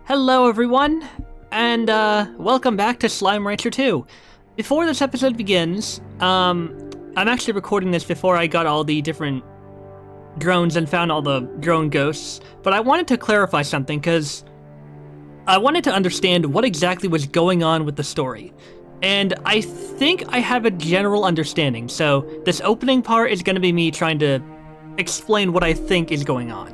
Hello everyone, and welcome back to Slime Rancher 2. Before this episode begins, I'm actually recording this before I got all the different drones and found all the drone ghosts, but I wanted to clarify something because I wanted to understand what exactly was going on with the story. And I think I have a general understanding, so this opening part is going to be me trying to explain what I think is going on.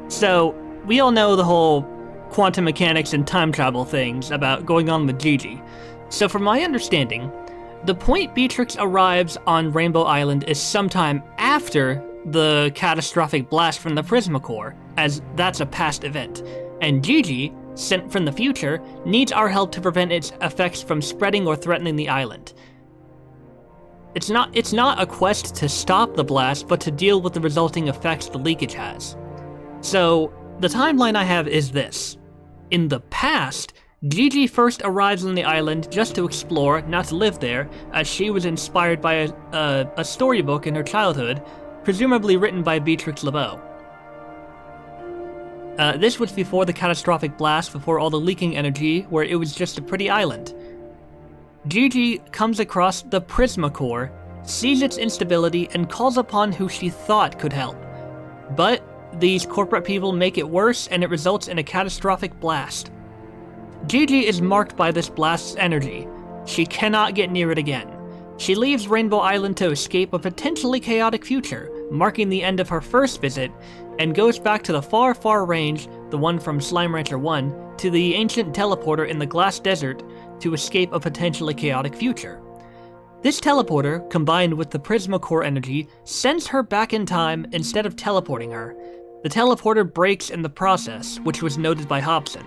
So, we all know the whole quantum mechanics and time travel things about going on with Gigi. So from my understanding, the point Beatrix arrives on Rainbow Island is sometime after the catastrophic blast from the Prismacore, as that's a past event. And Gigi, sent from the future, needs our help to prevent its effects from spreading or threatening the island. It's not a quest to stop the blast, but to deal with the resulting effects the leakage has. So, the timeline I have is this. In the past, Gigi first arrives on the island just to explore, not to live there, as she was inspired by a storybook in her childhood, presumably written by Beatrix LeBeau. This was before the catastrophic blast, before all the leaking energy, where it was just a pretty island. Gigi comes across the Prismacore, sees its instability, and calls upon who she thought could help. But these corporate people make it worse, and it results in a catastrophic blast. Gigi is marked by this blast's energy. She cannot get near it again. She leaves Rainbow Island to escape a potentially chaotic future, marking the end of her first visit, and goes back to the far, far range, the one from Slime Rancher 1, to the ancient teleporter in the Glass Desert to escape a potentially chaotic future. This teleporter, combined with the Prismacore energy, sends her back in time instead of teleporting her. The teleporter breaks in the process, which was noted by Hobson.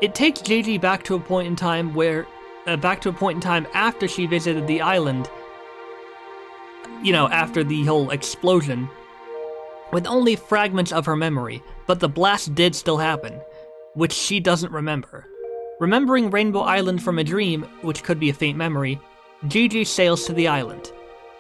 It takes Gigi back to a point in time after she visited the island, after the whole explosion, with only fragments of her memory, but the blast did still happen, which she doesn't remember. Remembering Rainbow Island from a dream, which could be a faint memory, Gigi sails to the island.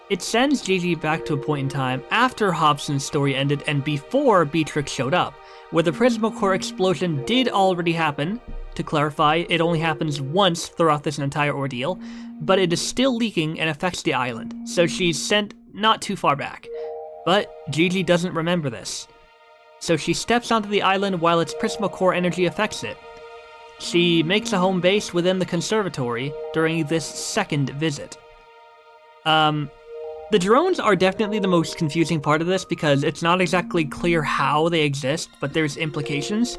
It sends Gigi back to a point in time after Hobson's story ended and before Beatrix showed up, where the Prismacore explosion did already happen. To clarify, it only happens once throughout this entire ordeal, but it is still leaking and affects the island, so she's sent not too far back. But Gigi doesn't remember this. So she steps onto the island while its Prismacore energy affects it. She makes a home base within the conservatory during this second visit. The drones are definitely the most confusing part of this because it's not exactly clear how they exist, but there's implications.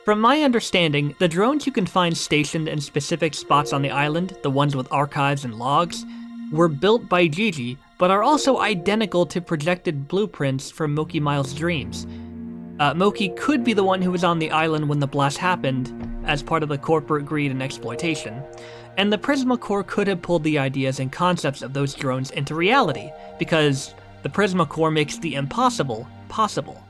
From my understanding, the drones you can find stationed in specific spots on the island, the ones with archives and logs, were built by Gigi, but are also identical to projected blueprints from Moki Miles' dreams. Moki could be the one who was on the island when the blast happened, as part of the corporate greed and exploitation. And the Prismacore could have pulled the ideas and concepts of those drones into reality, because the Prismacore makes the impossible possible.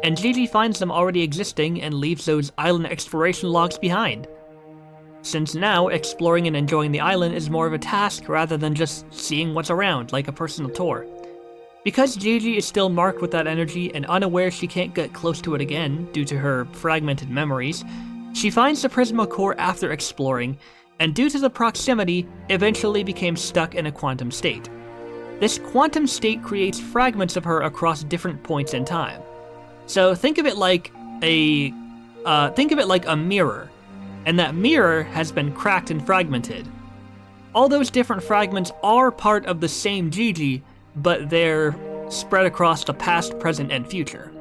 And Gigi finds them already existing and leaves those island exploration logs behind. Since now, exploring and enjoying the island is more of a task rather than just seeing what's around, like a personal tour. Because Gigi is still marked with that energy and unaware she can't get close to it again due to her fragmented memories, she finds the Prismacore after exploring, and due to the proximity, eventually became stuck in a quantum state. This quantum state creates fragments of her across different points in time. So think of it like a mirror, and that mirror has been cracked and fragmented. All those different fragments are part of the same Gigi, but they're spread across the past, present, and future.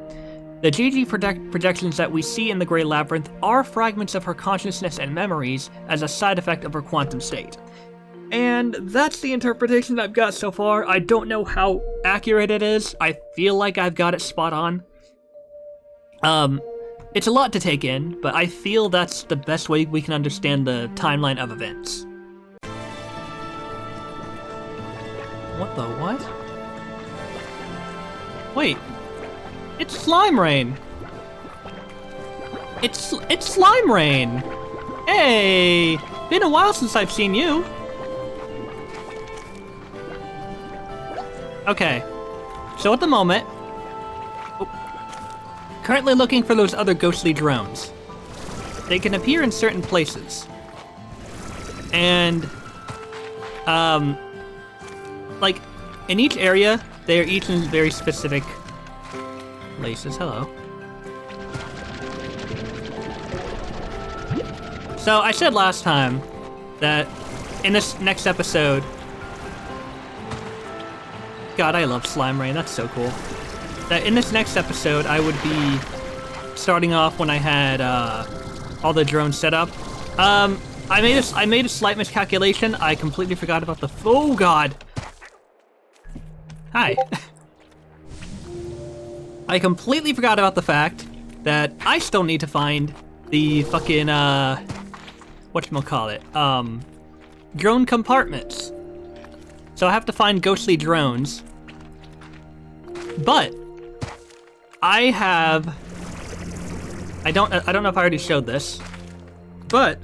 The Gigi projections that we see in the Grey Labyrinth are fragments of her consciousness and memories as a side effect of her quantum state. And that's the interpretation I've got so far. I don't know how accurate it is. I feel like I've got it spot on. It's a lot to take in, but I feel that's the best way we can understand the timeline of events. What the what? Wait. It's Slime Rain! It's Slime Rain! Hey! Been a while since I've seen you! Okay. So at the moment... Currently looking for those other ghostly drones. They can appear in certain places. And, like, in each area, they are each in very specific places. Hello. So, I said last time that in this next episode... God, I love Slime Rain, that's so cool. That in this next episode, I would be starting off when I had, all the drones set up. I made a slight miscalculation. I completely forgot about the... Oh, God! Hi. I completely forgot about the fact that I still need to find the fucking, whatchamacallit, drone compartments. So I have to find ghostly drones. But I have... I don't know if I already showed this, but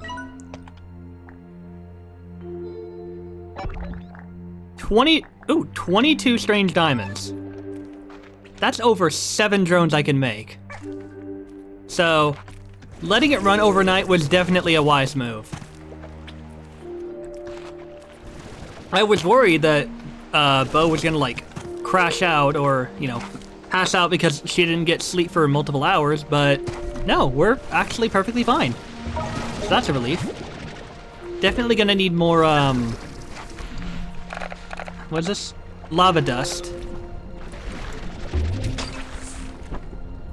22 strange diamonds. That's over 7 drones I can make. So, letting it run overnight was definitely a wise move. I was worried that Bo was gonna, like, crash out or, you know, pass out because she didn't get sleep for multiple hours, but no, we're actually perfectly fine. So that's a relief. Definitely gonna need more, what's this? Lava dust.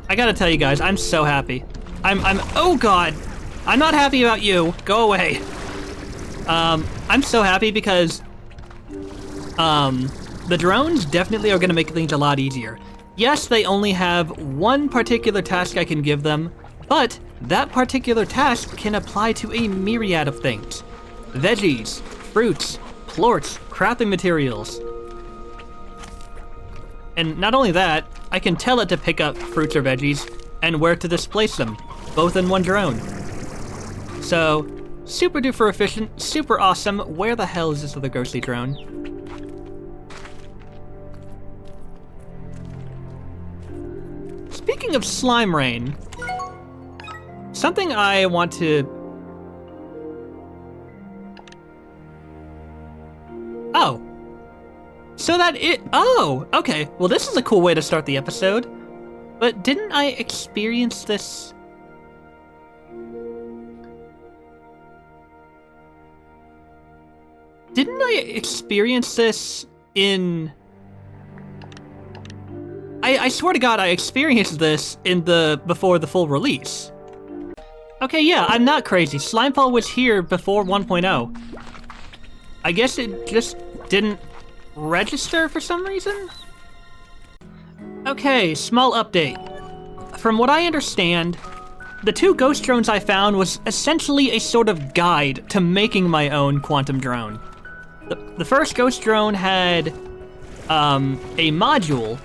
I gotta tell you guys, I'm so happy. Oh God! I'm not happy about you. Go away. I'm so happy because, the drones definitely are gonna make things a lot easier. Yes, they only have one particular task I can give them, but that particular task can apply to a myriad of things. Veggies, fruits, plorts, crafting materials. And not only that, I can tell it to pick up fruits or veggies and where to displace them, both in one drone. So, super duper efficient, super awesome. Where the hell is this other ghostly drone? Speaking of Slime Rain, something I want to... Oh. So that it... Oh, okay. Well, this is a cool way to start the episode. But didn't I experience this... Didn't I experience this in... I swear to God, I experienced this in before the full release. Okay, yeah, I'm not crazy. Slimefall was here before 1.0. I guess it just didn't register for some reason? Okay, small update. From what I understand, the 2 ghost drones I found was essentially a sort of guide to making my own quantum drone. The first ghost drone had a module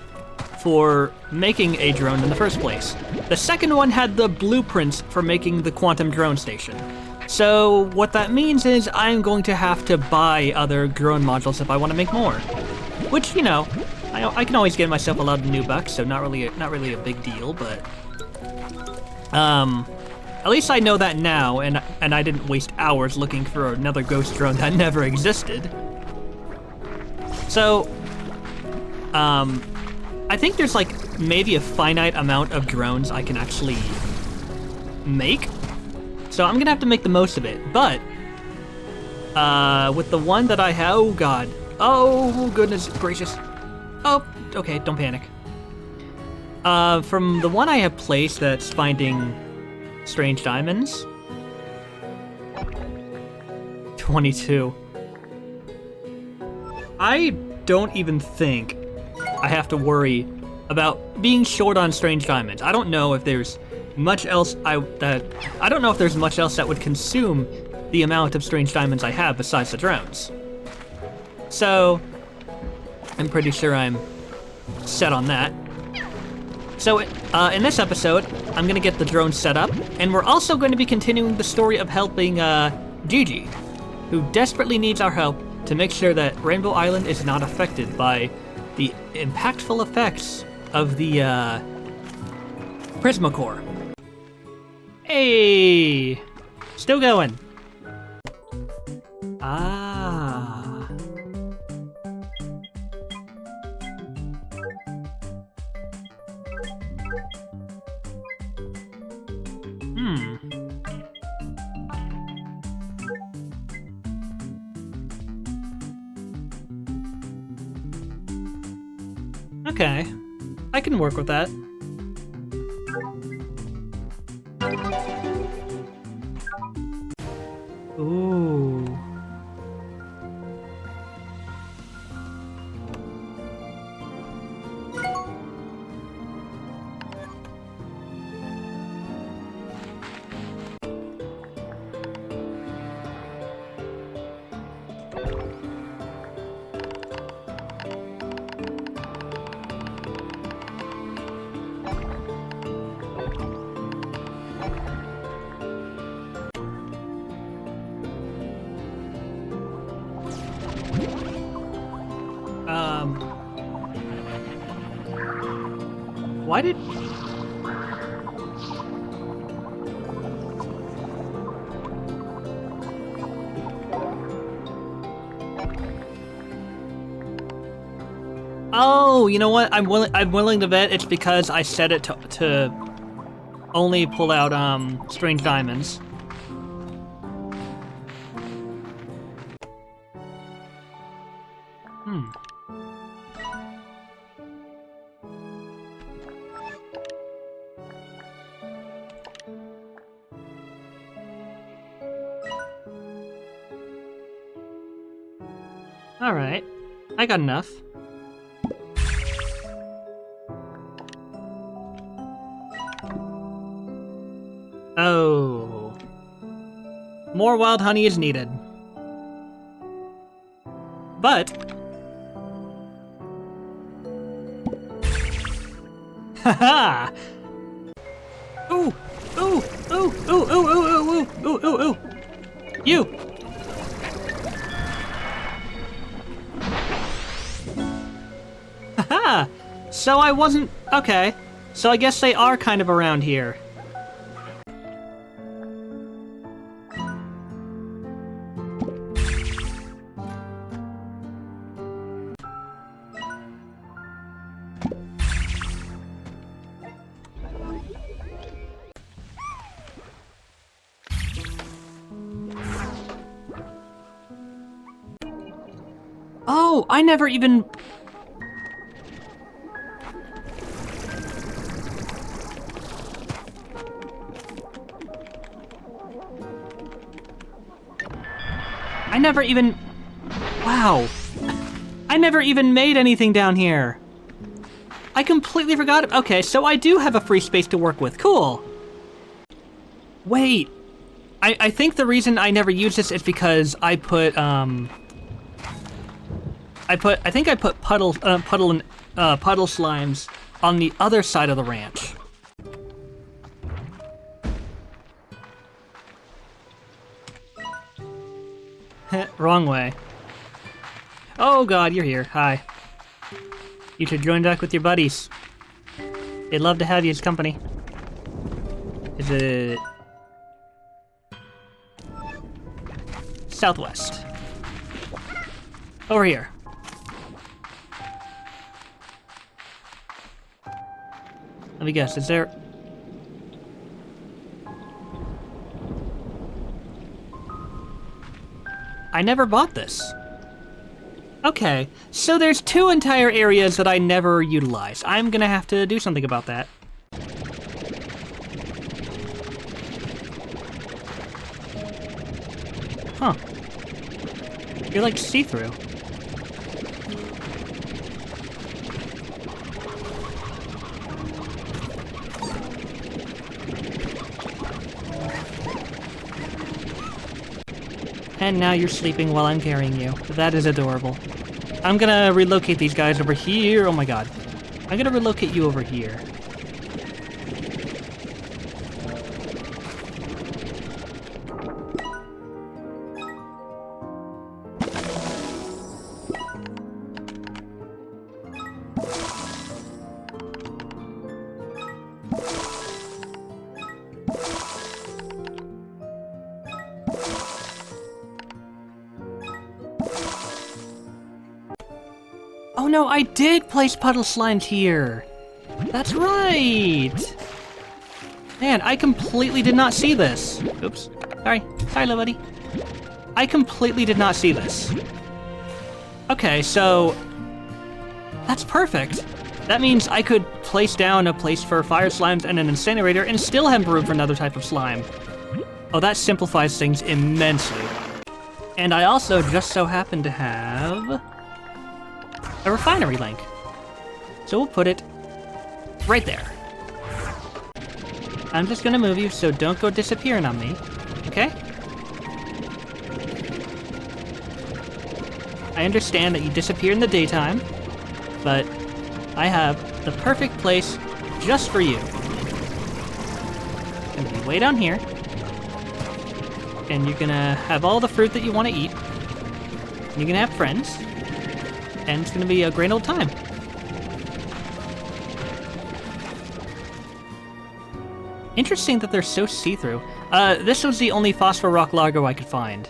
for making a drone in the first place. The second one had the blueprints for making the quantum drone station. So what that means is I'm going to have to buy other drone modules if I want to make more. Which, you know, I can always get myself a lot of new bucks, so not really a big deal, but at least I know that now, and I didn't waste hours looking for another ghost drone that never existed. So, I think there's like maybe a finite amount of drones I can actually make. So I'm gonna have to make the most of it, but with the one that I have, oh God. Oh goodness gracious. Oh, okay, don't panic. From the one I have placed that's finding strange diamonds. 22. I don't even think I have to worry about being short on strange diamonds. I don't know if there's much else I don't know if there's much else that would consume the amount of strange diamonds I have besides the drones. So, I'm pretty sure I'm set on that. So, in this episode, I'm gonna get the drone set up, and we're also going to be continuing the story of helping, Gigi, who desperately needs our help to make sure that Rainbow Island is not affected by the impactful effects of the Prismacore. Hey! Still going. Ah. Okay. I can work with that. Ooh. Why did... Oh, you know what? I'm willing to bet it's because I set it to only pull out strange diamonds. Alright. I got enough. Oh. More wild honey is needed. But... Haha! Ooh! Ooh! Ooh! Ooh! Ooh! Ooh! Ooh! Ooh! Ooh! Ooh! Ooh! You! Haha! So I wasn't... Okay. So I guess they are kind of around here. Oh, I never even... Wow. I never even made anything down here. I completely forgot. Okay, so I do have a free space to work with. Cool. Wait. I think the reason I never used this is because I put, I think I put puddle slimes on the other side of the ranch. Wrong way. Oh god, you're here. Hi. You should join back with your buddies. They'd love to have you as company. Is it... Southwest. Over here. Let me guess, is there... I never bought this. Okay, so there's two entire areas that I never utilize. I'm gonna have to do something about that. Huh. You're like see-through. And now you're sleeping while I'm carrying you. That is adorable. I'm gonna relocate these guys over here. Oh my god. I'm gonna relocate you over here. Oh no, I did place puddle slimes here. That's right. Man, I completely did not see this. Oops. Sorry, little buddy. I completely did not see this. Okay, so that's perfect. That means I could place down a place for fire slimes and an incinerator and still have room for another type of slime. Oh, that simplifies things immensely. And I also just so happen to have a refinery link. So we'll put it right there. I'm just gonna move you, so don't go disappearing on me, okay? I understand that you disappear in the daytime, but I have the perfect place just for you. It's gonna be way down here, and you're gonna have all the fruit that you want to eat. You're gonna have friends, and it's gonna be a grand old time. Interesting that they're so see-through. This was the only phosphor rock largo I could find.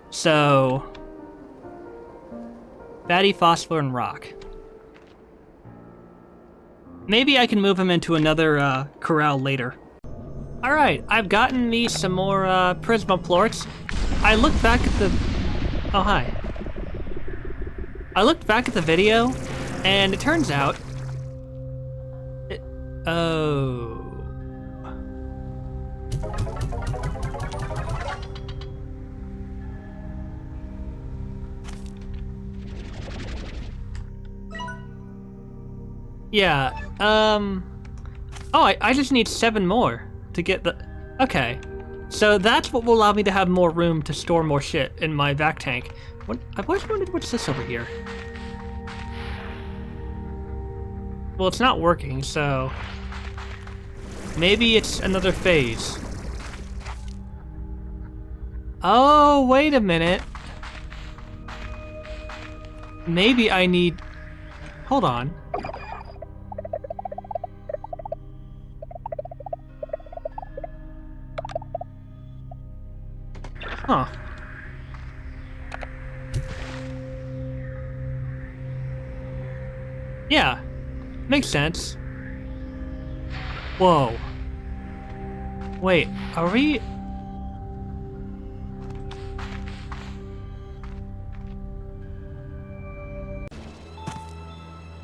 So, fatty, phosphor, and rock. Maybe I can move him into another corral later. Alright, I've gotten me some more prismoplorts. I looked back at the... Oh, hi. I looked back at the video, and it turns out... Oh... Yeah, oh, I just need 7 more to get the... Okay. So that's what will allow me to have more room to store more shit in my vac tank. I was wondering what's this over here? Well, it's not working, so... Maybe it's another phase. Oh, wait a minute. Maybe I need... Hold on. Huh. Yeah, makes sense. Whoa. Wait, are we...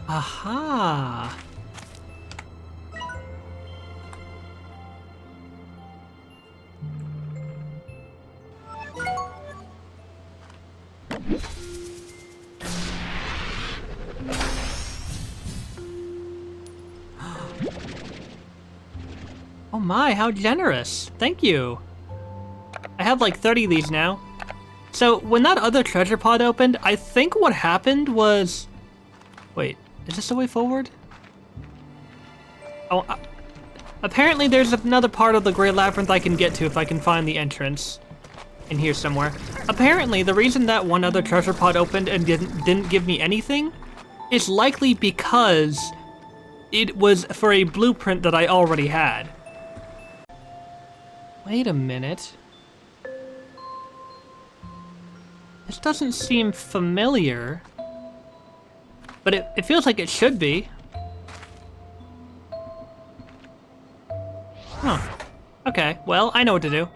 Aha! Oh my, how generous. Thank you. I have like 30 of these now. So when that other treasure pod opened, I think what happened was... Wait, is this the way forward? Oh, apparently there's another part of the Great Labyrinth I can get to if I can find the entrance in here somewhere. Apparently the reason that one other treasure pod opened and didn't give me anything is likely because it was for a blueprint that I already had. Wait a minute. This doesn't seem familiar, but it feels like it should be. Huh. Okay, well, I know what to do.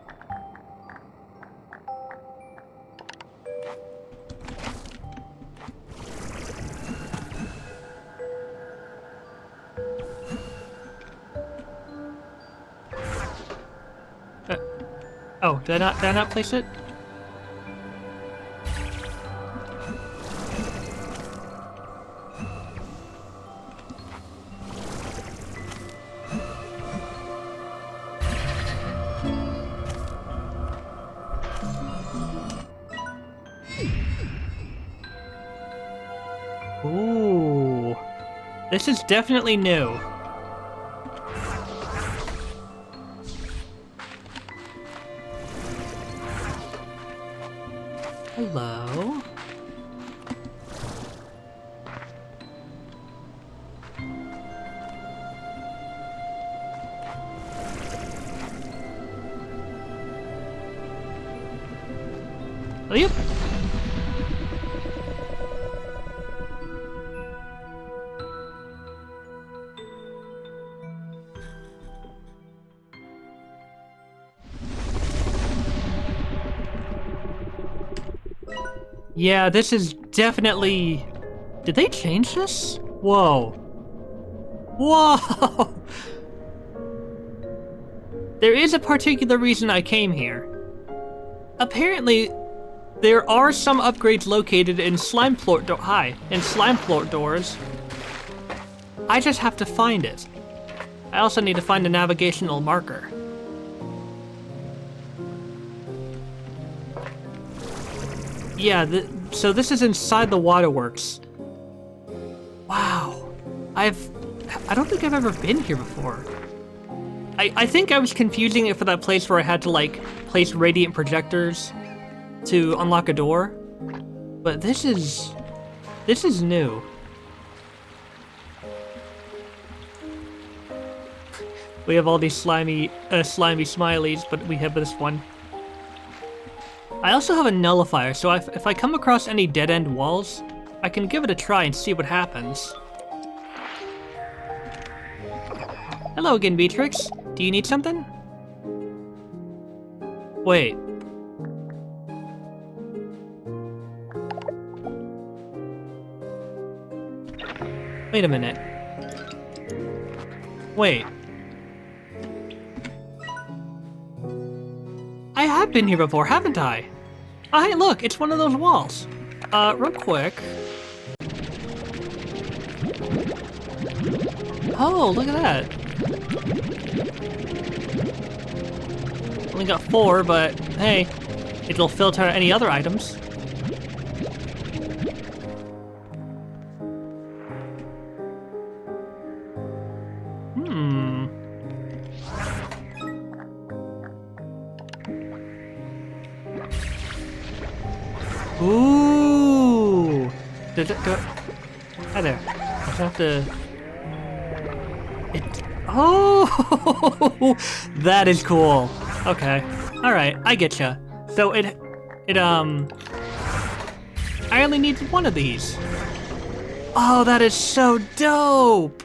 Oh, did I not place it? Ooh, this is definitely new. Hello? Oh, yep. Yeah, this is definitely... Did they change this? Whoa. Whoa! There is a particular reason I came here. Apparently, there are some upgrades located in slime plort doors. I just have to find it. I also need to find a navigational marker. Yeah, so this is inside the waterworks. Wow. I don't think I've ever been here before. I think I was confusing it for that place where I had to, like, place radiant projectors to unlock a door. But this is new. We have all these slimy smileys, but we have this one. I also have a nullifier, so if I come across any dead-end walls, I can give it a try and see what happens. Hello again, Beatrix. Do you need something? Wait. Wait a minute. Wait. I have been here before, haven't I? Oh, hey, look, it's one of those walls. Real quick. Oh, look at that. Only got 4, but hey, it'll filter any other items. Ooh! Hi there. I just have to... Oh! That is cool. Okay. Alright, I getcha. So I only need one of these. Oh, that is so dope!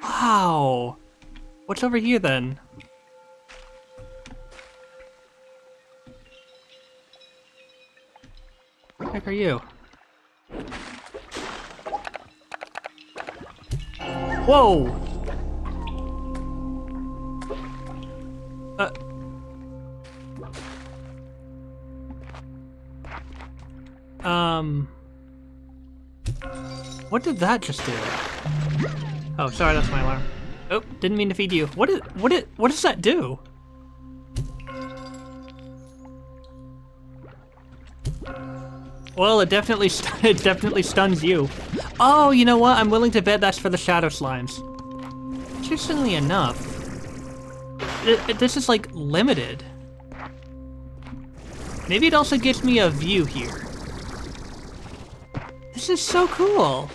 Wow. What's over here then? What the heck are you? Whoa! What did that just do? Oh, sorry, that's my alarm. Oh, didn't mean to feed you. What does that do? Well, it definitely stuns you. Oh, you know what? I'm willing to bet that's for the shadow slimes. Interestingly enough, this is like limited. Maybe it also gives me a view here. This is so cool.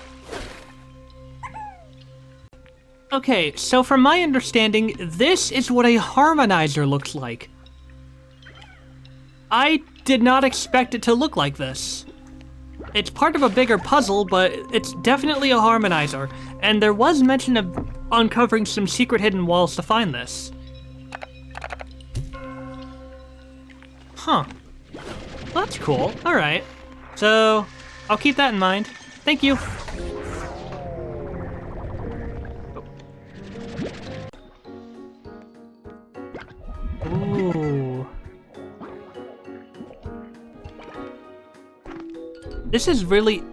Okay, so from my understanding, this is what a harmonizer looks like. I did not expect it to look like this. It's part of a bigger puzzle, but it's definitely a harmonizer, and there was mention of uncovering some secret hidden walls to find this. Huh. Well, that's cool. Alright. So, I'll keep that in mind. Thank you. Ooh. This is really...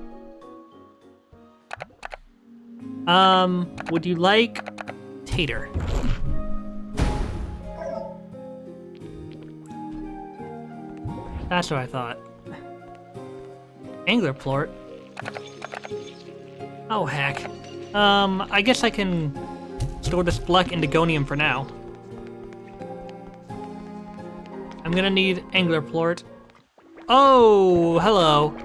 would you like tater? That's what I thought. Angler plort? Oh, heck. I guess I can store this black indigonium for now. I'm gonna need angler plort. Oh, hello.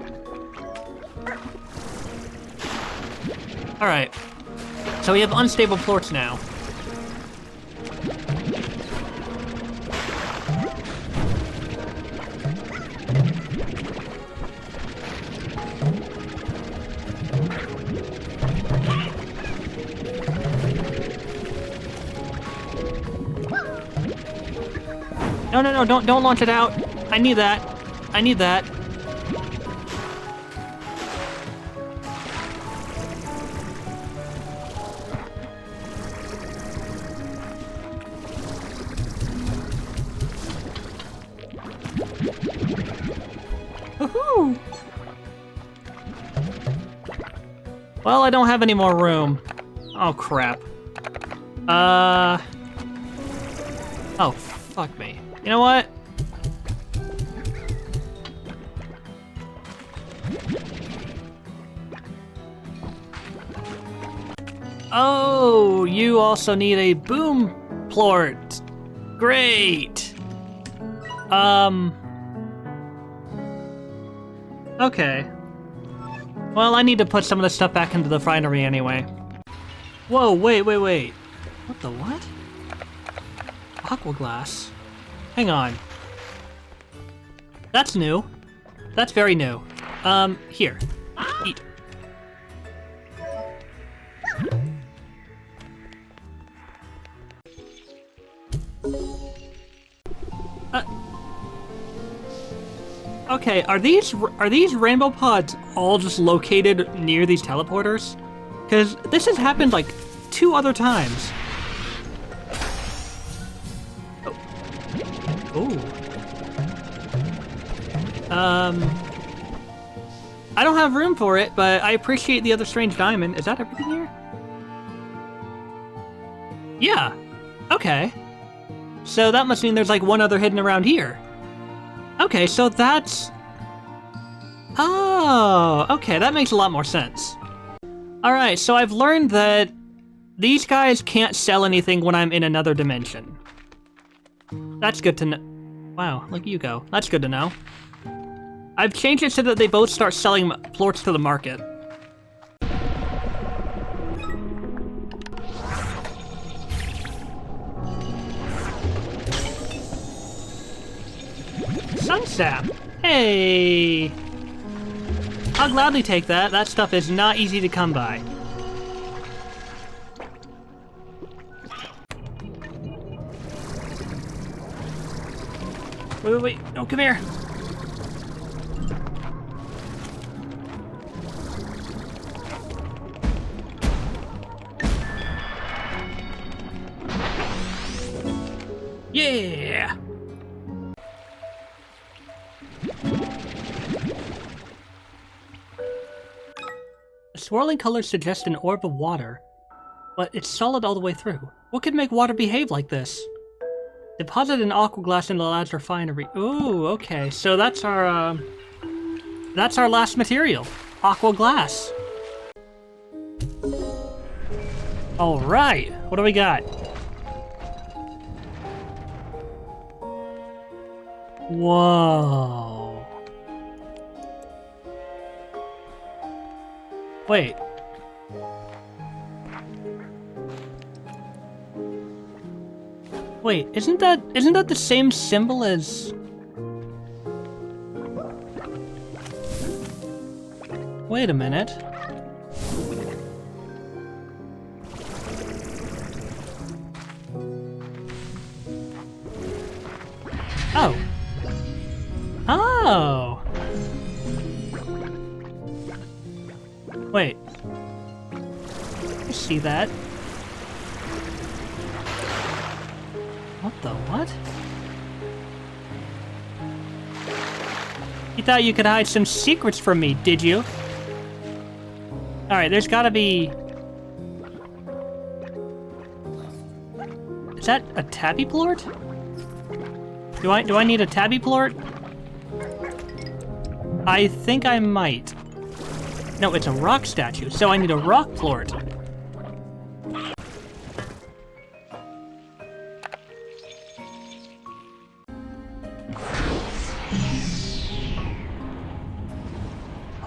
Alright. So we have unstable plorts now. No, don't launch it out. I need that. I need that. Woohoo! Well, I don't have any more room. Oh, crap. Oh, fuck me. You know what? Oh, you also need a boom plort. Great. Okay. Well, I need to put some of the stuff back into the refinery anyway. Whoa, wait. What the what? Aqua glass? Hang on. That's new. That's very new. Here. Eat. Okay, are these rainbow pods all just located near these teleporters? Because this has happened like 2 other times. Oh. I don't have room for it, but I appreciate the other strange diamond. Is that everything here? Yeah. Okay. So that must mean there's like one other hidden around here. Okay, so that's... Oh, okay, that makes a lot more sense. Alright, so I've learned that these guys can't sell anything when I'm in another dimension. That's good to know. Wow, look at you go. That's good to know. I've changed it so that they both start selling plorts to the market. Sunsap! Hey! I'll gladly take that. That stuff is not easy to come by. Wait. No, come here. Yeah! The swirling colors suggest an orb of water, but it's solid all the way through. What could make water behave like this? Deposit an aqua glass in the lad's refinery. Ooh, okay. So that's our last material. Aqua glass. Alright, what do we got? Whoa. Wait. Wait, isn't that the same symbol as... Wait a minute. Oh. Oh. Wait. I see that. What the what? You thought you could hide some secrets from me, did you? Alright, there's gotta be... Is that a tabby plort? Do I need a tabby plort? I think I might. No, it's a rock statue, so I need a rock plort.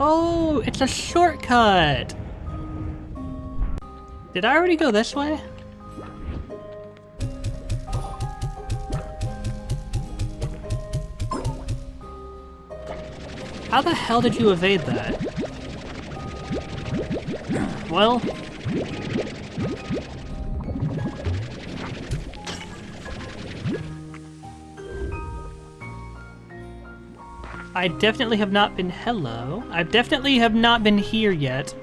Oh, it's a shortcut! Did I already go this way? How the hell did you evade that? Well... I definitely have not been... Hello? I definitely have not been here yet.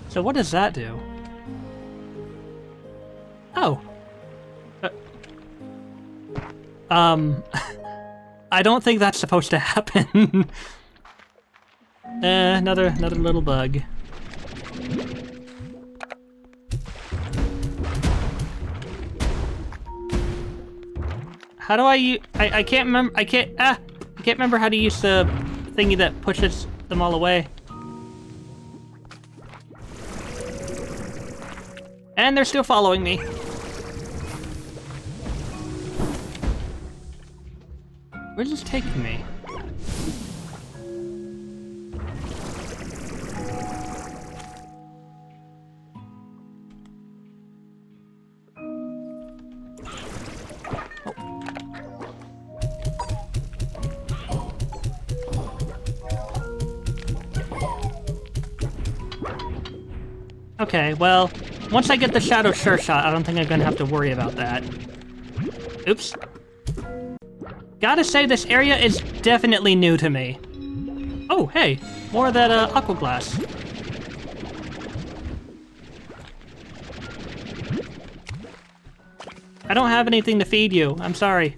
So what does that do? Oh. I don't think that's supposed to happen. Another little bug. How do I can't remember, I can't remember how to use the thingy that pushes them all away. And they're still following me. Where's this taking me? Okay, well, once I get the Shadow Sure Shot, I don't think I'm gonna have to worry about that. Oops. Gotta say, this area is definitely new to me. Oh, hey, more of that aqua glass. I don't have anything to feed you, I'm sorry.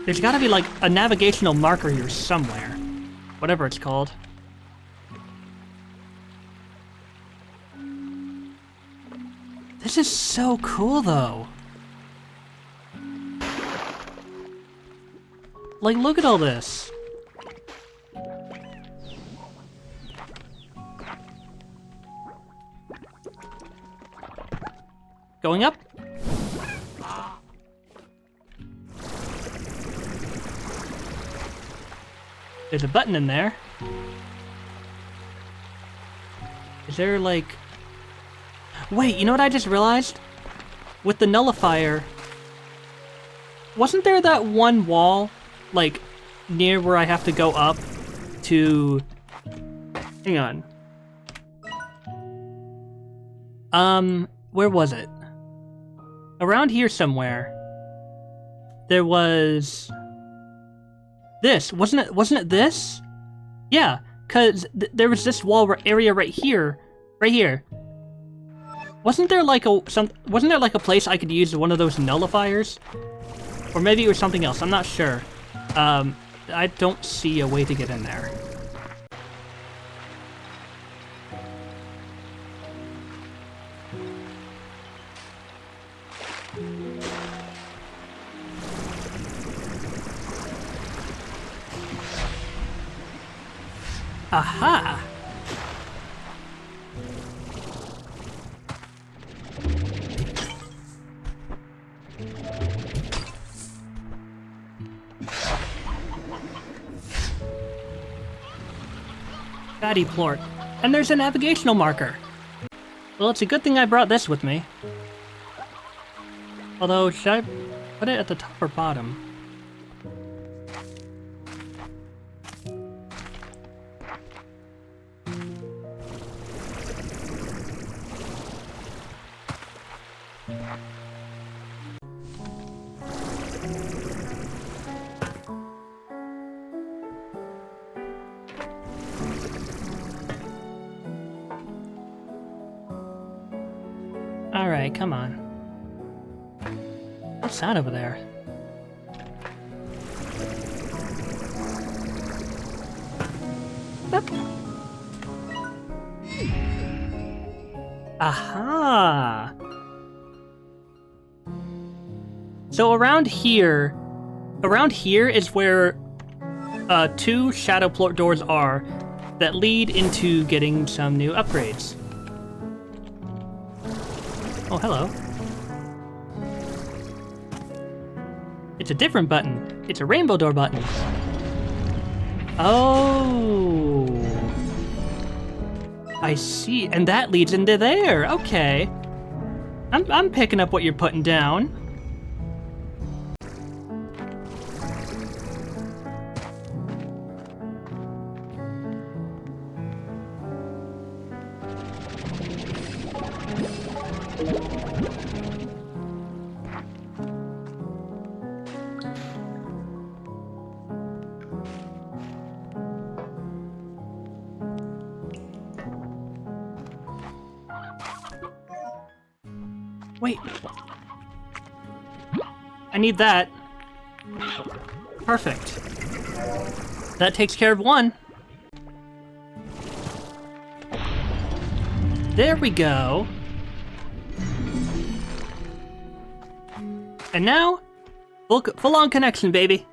There's gotta be like a navigational marker here somewhere. Whatever it's called. This is so cool though. Like, look at all this. Going up? There's a button in there. Is there like... Wait, you know what I just realized? With the nullifier... Wasn't there that one wall, like, near where I have to go up to... Hang on. Where was it? Around here somewhere. There was... This, wasn't it this? Yeah, cause there was this wall area right here. Wasn't there like a place I could use one of those nullifiers? Or maybe it was something else, I'm not sure. I don't see a way to get in there. Aha! Fatty plort. And there's a navigational marker. Well, it's a good thing I brought this with me. Although, should I put it at the top or bottom? Alright, come on. What's that over there? Boop. Aha! So around here is where two Shadow Plort doors are that lead into getting some new upgrades. Oh, hello. It's a different button. It's a rainbow door button. Oh. I see, and that leads into there. Okay. I'm picking up what you're putting down. Wait. I need that. Perfect. That takes care of one. There we go. And now, full-on connection, baby.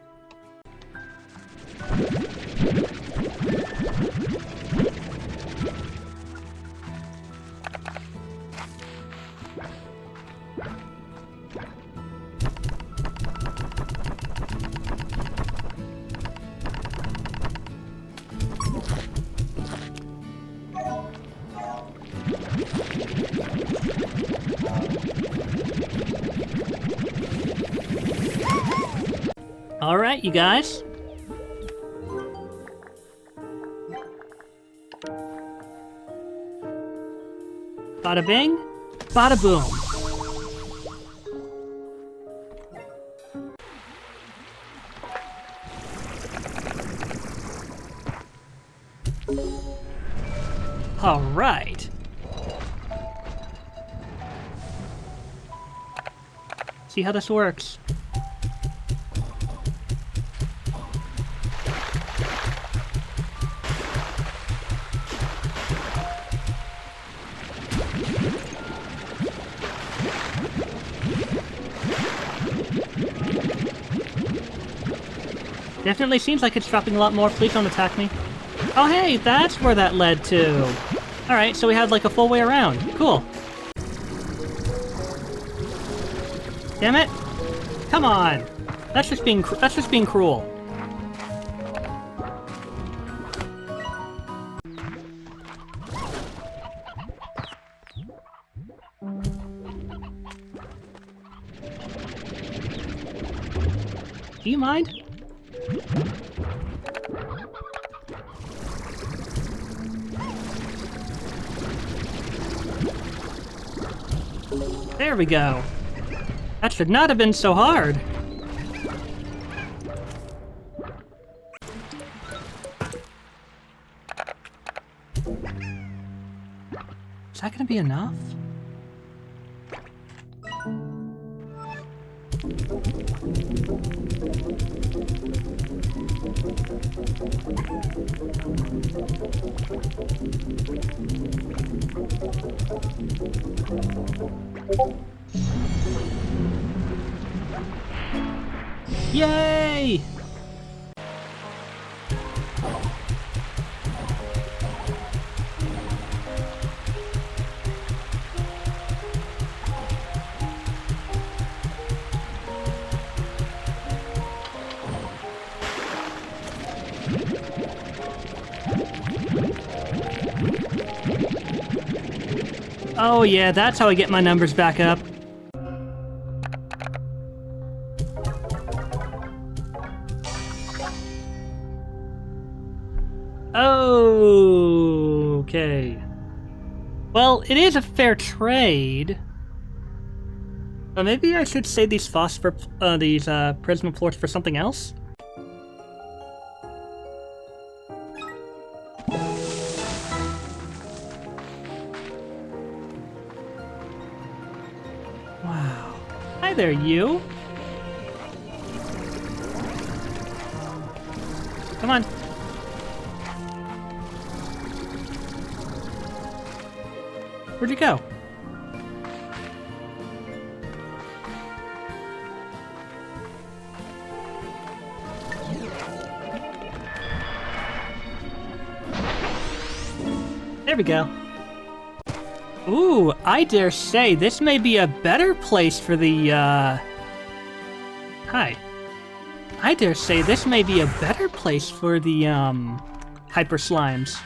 All right, you guys. Bada bing, bada boom. All right. See how this works. Definitely seems like it's dropping a lot more. Please don't attack me. Oh hey, that's where that led to. Alright, so we had like a full way around. Cool. Damn it. Come on. That's just being cruel. Do you mind? There we go. That should not have been so hard. Is that gonna be enough? Yay! Oh yeah, that's how I get my numbers back up. Okay. Well, it is a fair trade. But maybe I should save these prism floors for something else? Wow. Hi there, you. Come on. Where'd you go? There we go. Ooh, I dare say this may be a better place for the, Hi. I dare say this may be a better place for the, hyper slimes.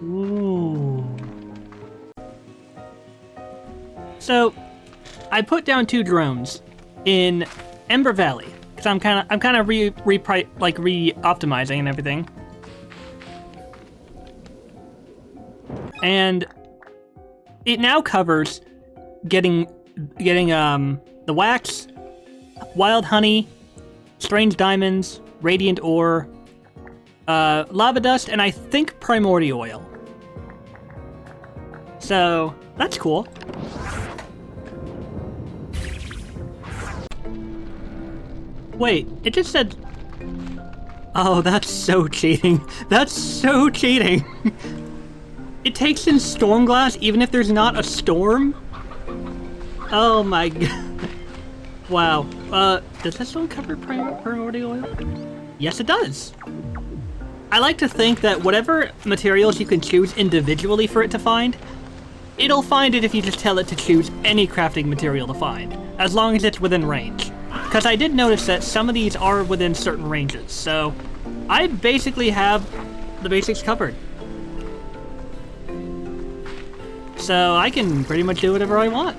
Ooh. So, I put down 2 drones in Ember Valley because I'm kind of re-optimizing and everything. And it now covers getting the wax, wild honey, strange diamonds, radiant ore, lava dust, and I think primordial oil. So that's cool. Wait, it just said... Oh, that's so cheating. That's so cheating. It takes in storm glass even if there's not a storm? Oh my god. Wow. Does this one cover primordial oil? Yes, it does. I like to think that whatever materials you can choose individually for it to find, it'll find it if you just tell it to choose any crafting material to find, as long as it's within range. Because I did notice that some of these are within certain ranges, so I basically have the basics covered. So I can pretty much do whatever I want.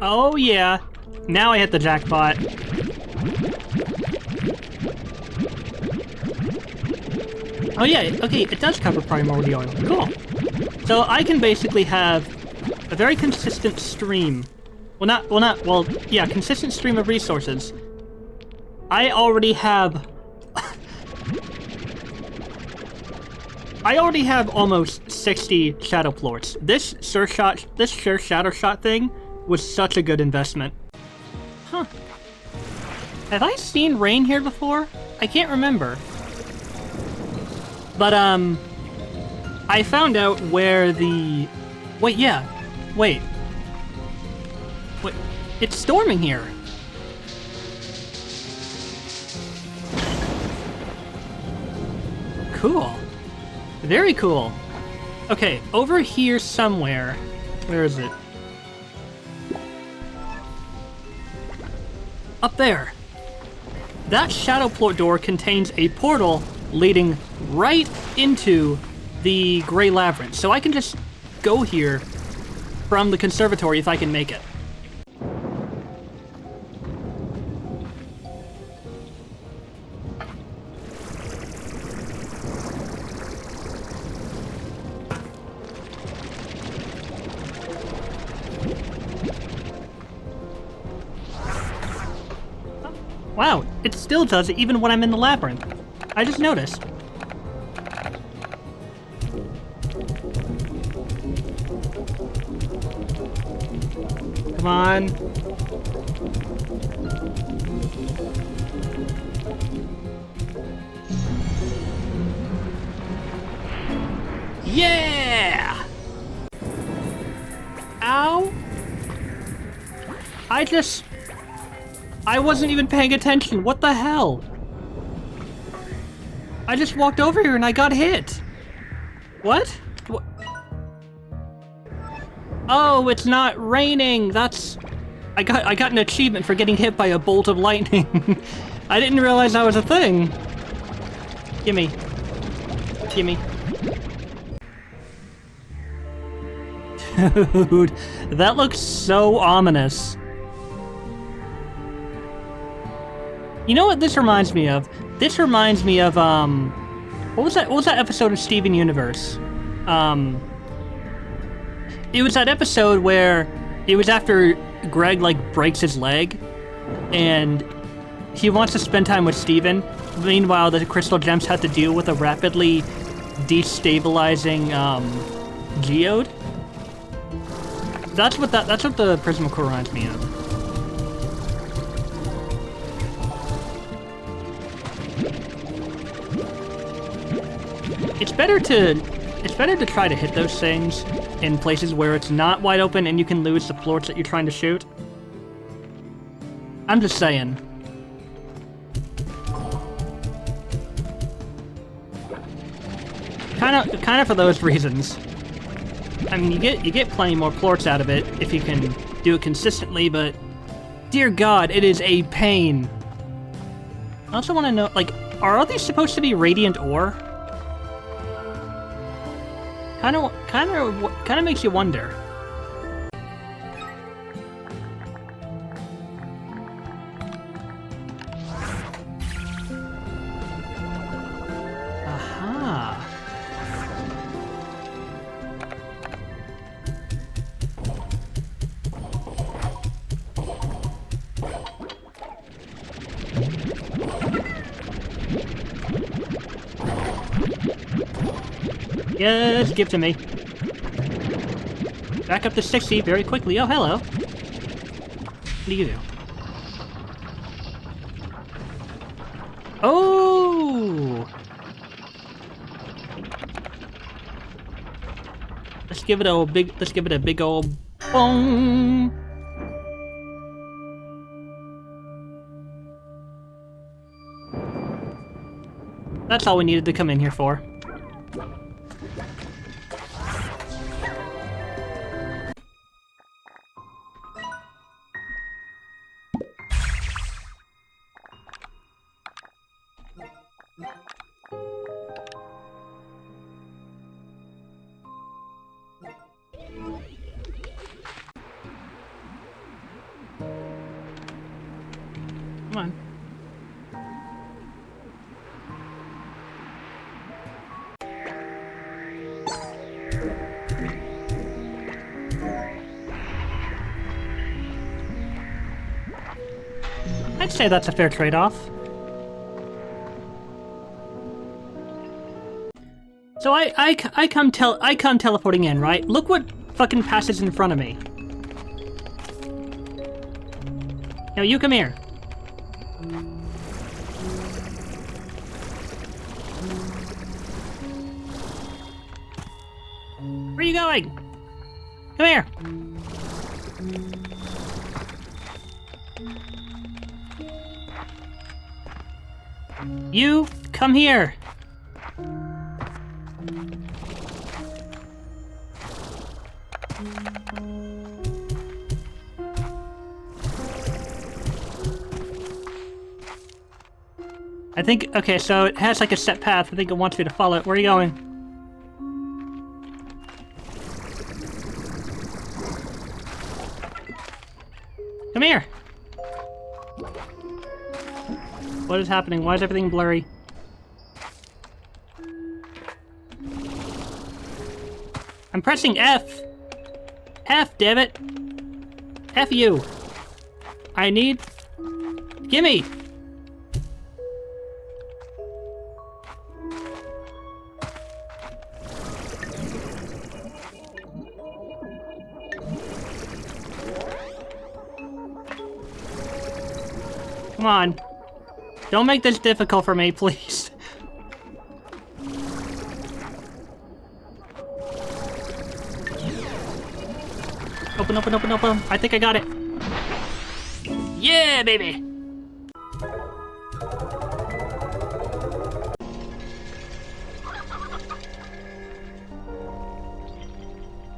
Oh yeah, now I hit the jackpot. Oh yeah, okay, it does cover primordial oil. Cool. So I can basically have a very consistent stream. Consistent stream of resources. I already have almost 60 shadow plorts. This sure shadow shot thing was such a good investment. Huh. Have I seen rain here before? I can't remember. But, I found out where the... Wait, it's storming here. Cool. Very cool. Okay, over here somewhere. Where is it? Up there. That shadow plort door contains a portal leading right into the Grey Labyrinth. So I can just go here from the conservatory if I can make it. Wow, it still does it even when I'm in the labyrinth. I just noticed. Come on. Yeah! Ow! I wasn't even paying attention. What the hell? I just walked over here and I got hit. What? Oh, it's not raining. That's... I got an achievement for getting hit by a bolt of lightning. I didn't realize that was a thing. Gimme. Gimme. Dude, that looks so ominous. You know what this reminds me of? This reminds me of, what was that episode of Steven Universe? It was that episode where it was after Greg, like, breaks his leg, and he wants to spend time with Steven. Meanwhile, the crystal gems have to deal with a rapidly destabilizing, geode. That's what the Prism Core reminds me of. It's better to it's better to try to hit those things in places where it's not wide open and you can lose the plorts that you're trying to shoot. I'm just saying. Kind of for those reasons. I mean, you get plenty more plorts out of it if you can do it consistently, but dear God, it is a pain. I also want to know, like, are all these supposed to be radiant ore? Kind of makes you wonder. Aha. Yes, give to me. Back up to 60 very quickly. Oh, hello. What do you do? Oh! Let's give it a big old boom. That's all we needed to come in here for. Come on. I'd say that's a fair trade-off. So I come teleporting in, right? Look what fucking passes in front of me. Now you come here. Where are you going? Come here. You come here. I think, okay, so it has like a set path. I think it wants me to follow it. Where are you going? Come here! What is happening? Why is everything blurry? I'm pressing F! F, damn it! F you! I need... Gimme! Come on. Don't make this difficult for me, please. Open, open, open, open. I think I got it. Yeah, baby!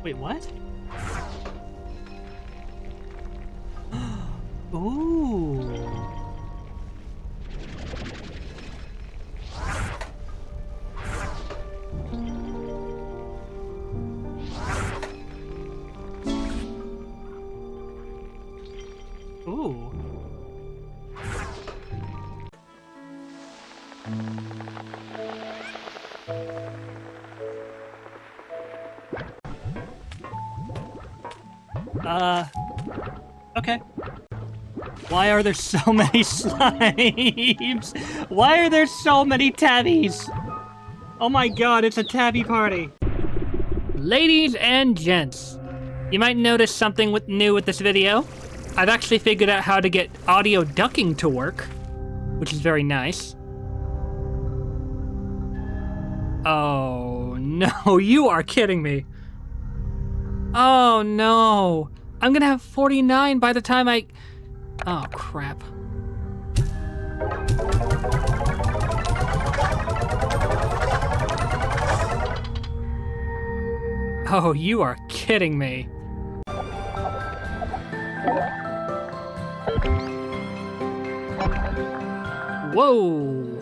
Wait, what? Ooh. Ooh. Okay. Why are there so many slimes? Why are there so many tabbies? Oh my god, it's a tabby party. Ladies and gents, you might notice something new with this video. I've actually figured out how to get audio ducking to work, which is very nice. Oh no. no, you are kidding me. Oh no. I'm gonna have 49 by the time I... Oh, crap. Oh, you are kidding me. Whoa!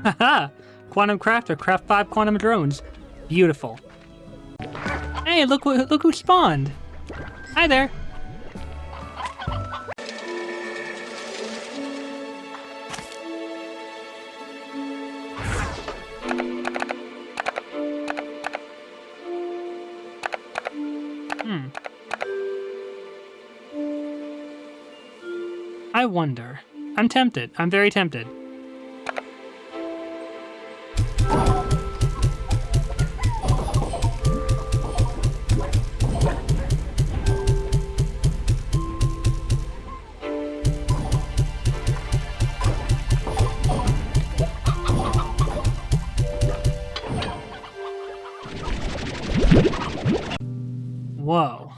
Haha! Quantum Crafter, craft 5 quantum drones. Beautiful. Hey, look who spawned. Hi there. I wonder. I'm tempted. I'm very tempted. Whoa.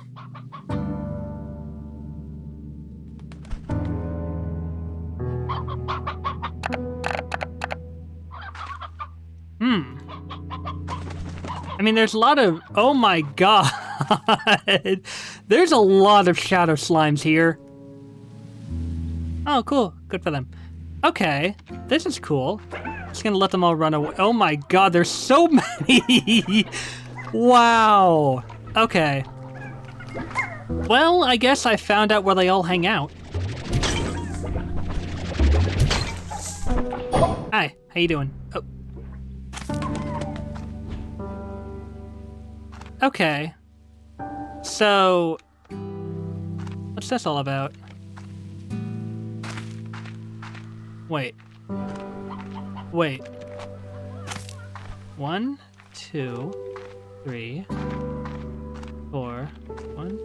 I mean, there's a lot of... Oh my god! There's a lot of shadow slimes here. Oh, cool. Good for them. Okay, this is cool. Just gonna let them all run away. Oh my god, there's so many! Wow. Okay. Well, I guess I found out where they all hang out. Hi, how you doing? Oh. Okay. So, what's this all about? Wait. 1, 2, 3, 4, 1.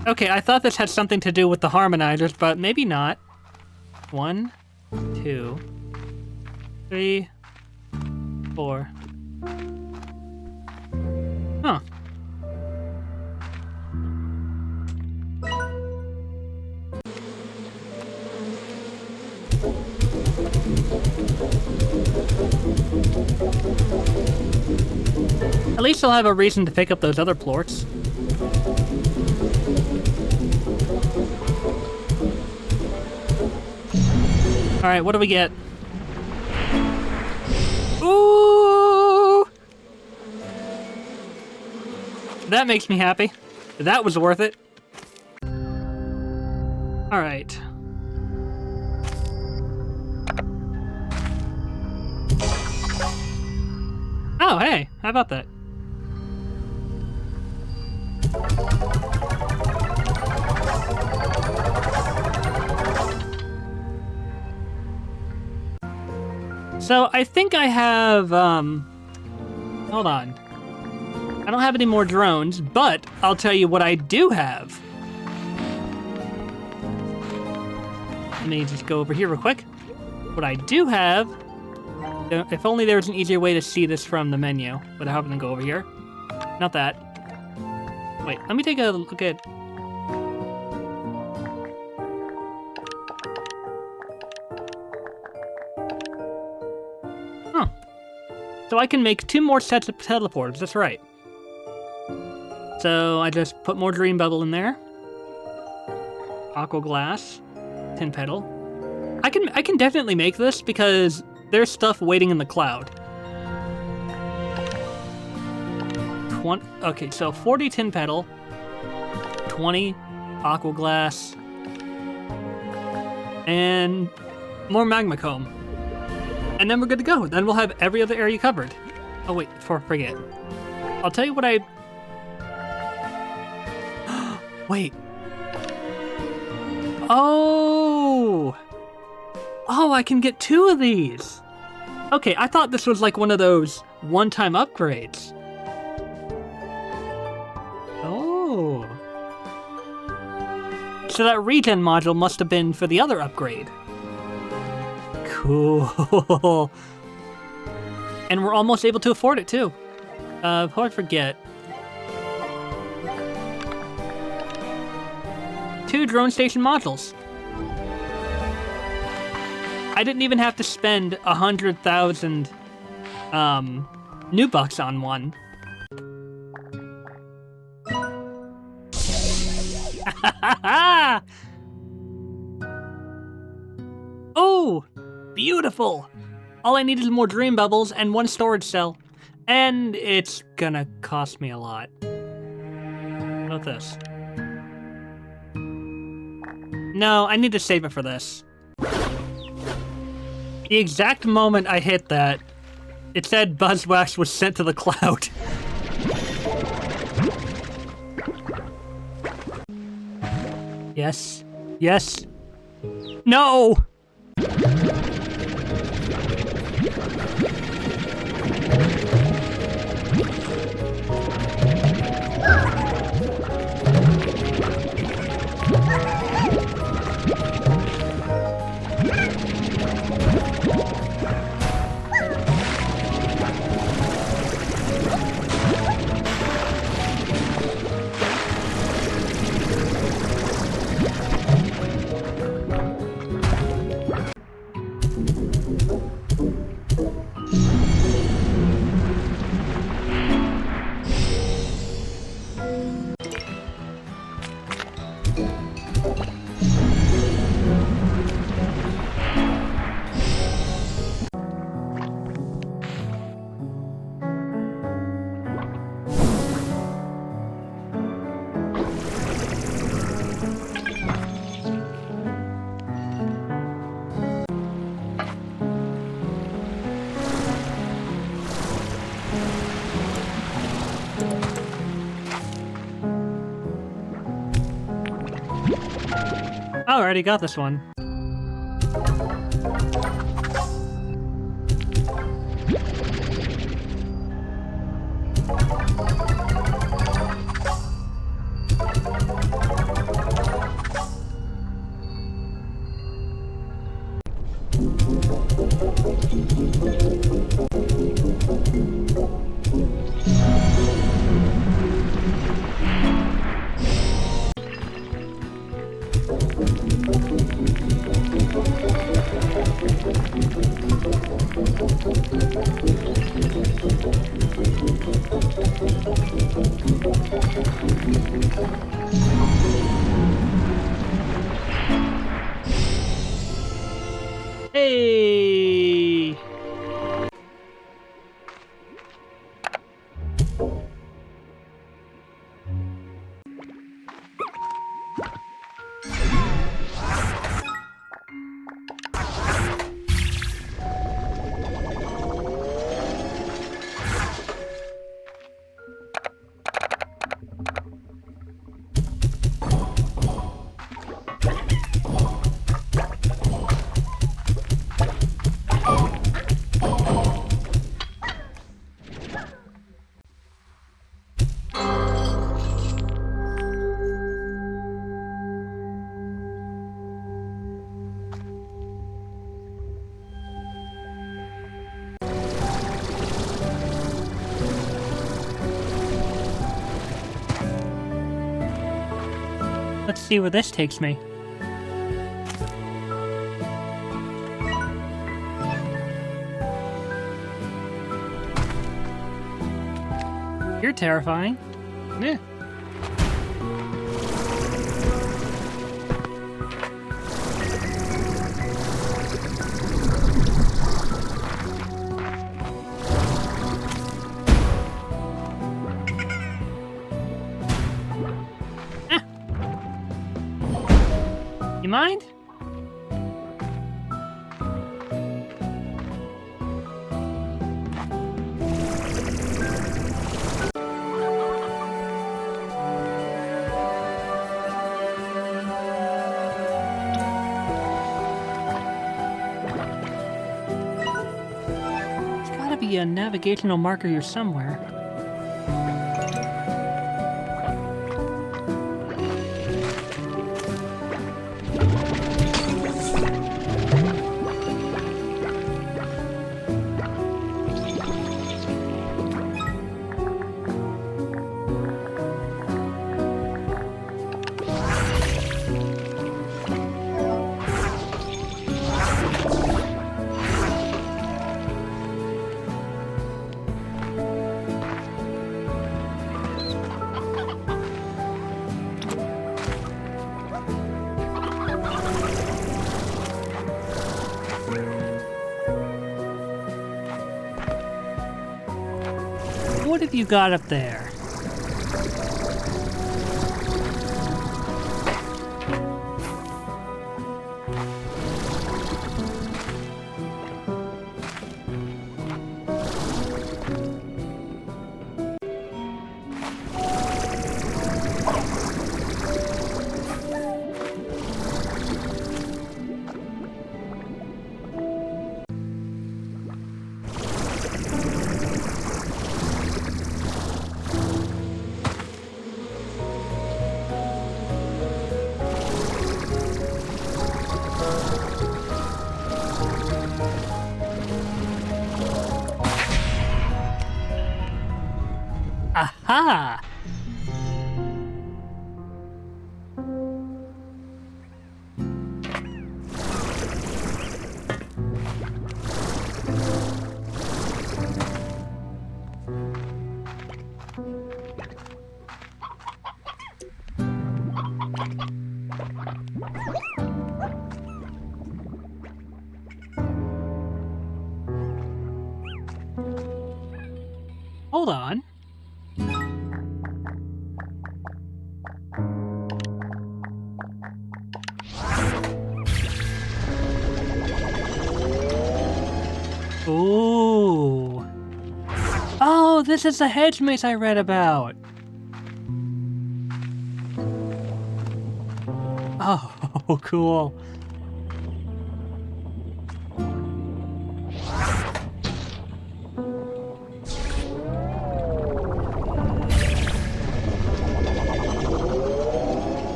Okay, I thought this had something to do with the harmonizers, but maybe not. 1, 2, 3, 4. Huh. At least I'll have a reason to pick up those other plorts. Alright, what do we get? Ooh! That makes me happy. That was worth it. Alright. Oh, hey, how about that? So, I think I have, hold on. I don't have any more drones, but I'll tell you what I do have. Let me just go over here real quick. What I do have, if only there was an easier way to see this from the menu, but I have to go over here. Not that. Wait, let me take a look at... Huh. So I can make 2 more sets of teleporters, that's right. So I just put more Dream Bubble in there. Aqua Glass. Tin Petal. I can definitely make this because there's stuff waiting in the cloud. Okay, so 40 Tin Petal, 20 Aqua Glass, And more magma comb. And then we're good to go. Then we'll have every other area covered. Oh wait, before I forget. I'll tell you what I... Wait. Oh! Oh, I can get 2 of these! Okay, I thought this was like one of those one-time upgrades. Oh. So that regen module must have been for the other upgrade. Cool. And we're almost able to afford it too. Before I forget. 2 drone station modules. I didn't even have to spend 100,000 new bucks on one. Oh, beautiful! All I need is more dream bubbles and 1 storage cell. And it's gonna cost me a lot. What about this? No, I need to save it for this. The exact moment I hit that, it said Buzzwax was sent to the cloud. Yes. Yes. No! Oh, I already got this one. Hey! Let's see where this takes me. You're terrifying. Yeah. You mind? be a navigational marker here somewhere. What have you got up there? Aha! Hold on. Ooh. Oh, this is the hedge maze I read about. Oh, cool.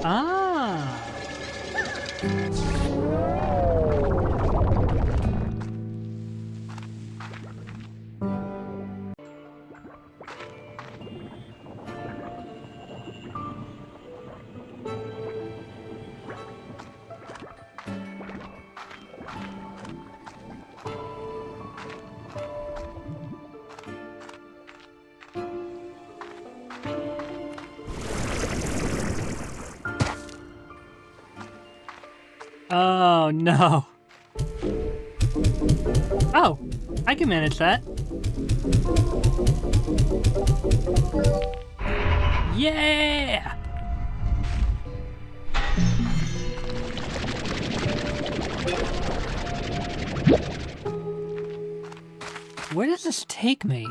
Ah. Oh, no. Oh, I can manage that. Yeah! Where does this take me?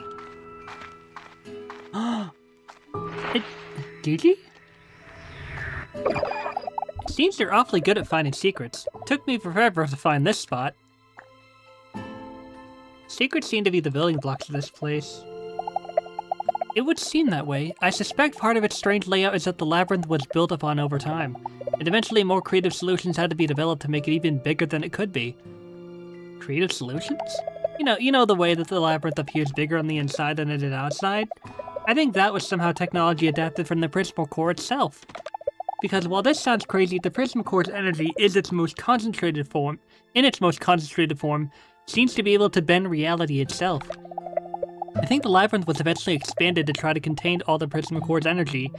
Gigi? Seems you're awfully good at finding secrets. Took me forever to find this spot. Secrets seem to be the building blocks of this place. It would seem that way. I suspect part of its strange layout is that the labyrinth was built upon over time, and eventually more creative solutions had to be developed to make it even bigger than it could be. Creative solutions? You know the way that the labyrinth appears bigger on the inside than it is outside? I think that was somehow technology adapted from the Prismal Core itself. Because while this sounds crazy, the Prism Core's energy is its most concentrated form, seems to be able to bend reality itself. I think the labyrinth was eventually expanded to try to contain all the Prism Core's energy,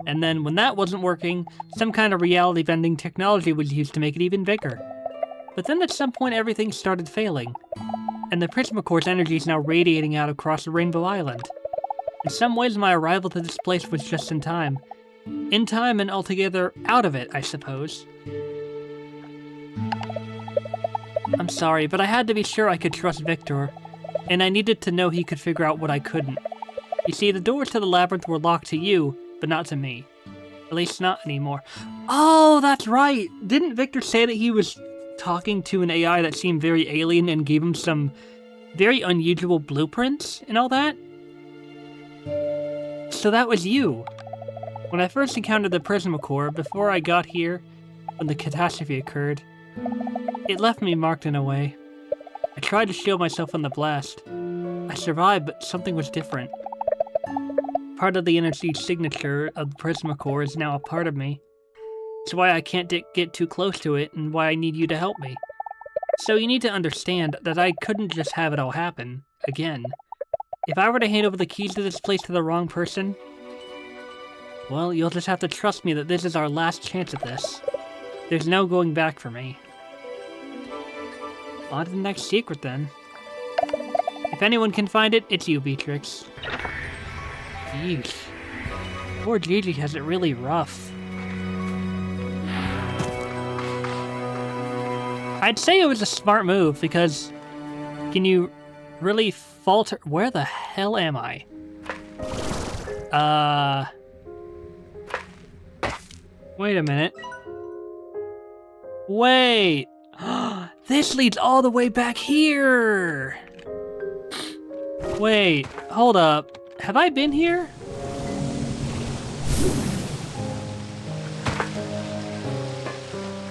and then when that wasn't working, some kind of reality bending technology was used to make it even bigger. But then at some point everything started failing, and the Prism Core's energy is now radiating out across Rainbow Island. In some ways my arrival to this place was just in time. In time and altogether out of it, I suppose. I'm sorry, but I had to be sure I could trust Victor, and I needed to know he could figure out what I couldn't. You see, the doors to the labyrinth were locked to you, but not to me. At least not anymore. Oh, that's right! Didn't Victor say that he was talking to an AI that seemed very alien and gave him some very unusual blueprints and all that. So that was you. When I first encountered the Prismacore, before I got here, when the catastrophe occurred, it left me marked in a way. I tried to shield myself from the blast. I survived, but something was different. Part of the energy signature of the Prismacore is now a part of me. It's why I can't get too close to it, and why I need you to help me. So you need to understand that I couldn't just have it all happen, again. If I were to hand over the keys to this place to the wrong person, well, you'll just have to trust me that this is our last chance at this. There's no going back for me. On to the next secret, then. If anyone can find it, it's you, Beatrix. Jeez. Poor Gigi has it really rough. I'd say it was a smart move, because can you really falter? Where the hell am I? Wait a minute. Wait! This leads all the way back here! Wait, hold up. Have I been here?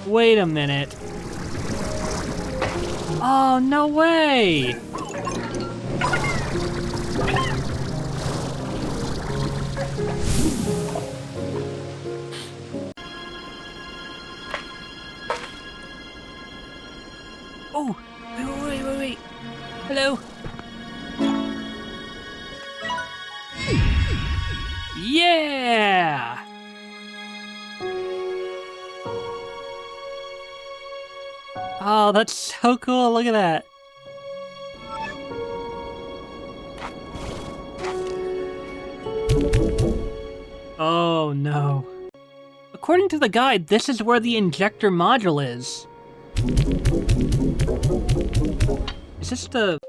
Wait a minute. Oh, no way! Oh, wait. Hello? Yeah! Oh, that's so cool, look at that. Oh no. According to the guide, this is where the injector module is. Is this the...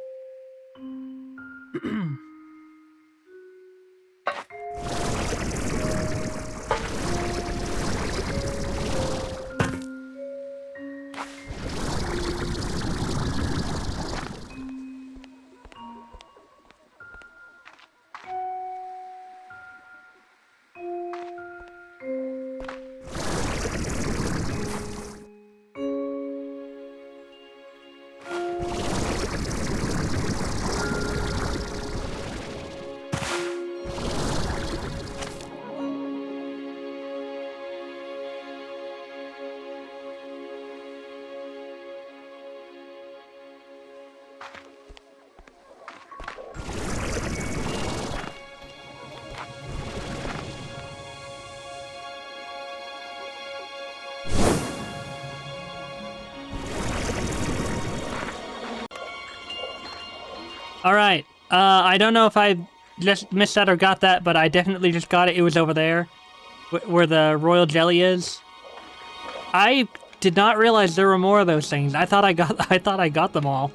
Alright, I don't know if I just missed that or got that, but I definitely just got it. It was over there, where the royal jelly is. I did not realize there were more of those things. I thought I got them all.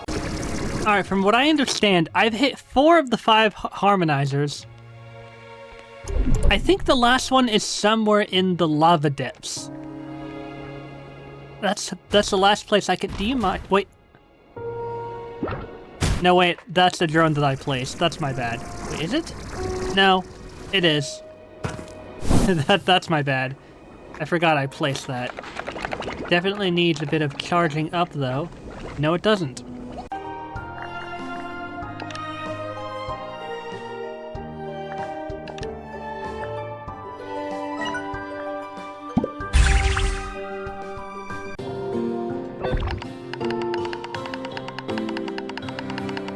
Alright, from what I understand, I've hit 4 of the 5 harmonizers. I think the last one is somewhere in the lava depths. That's the last place I could... Do you mind? Wait. No, wait, that's the drone that I placed. That's my bad. Wait, is it? No, it is. That's my bad. I forgot I placed that. Definitely needs a bit of charging up, though. No, it doesn't.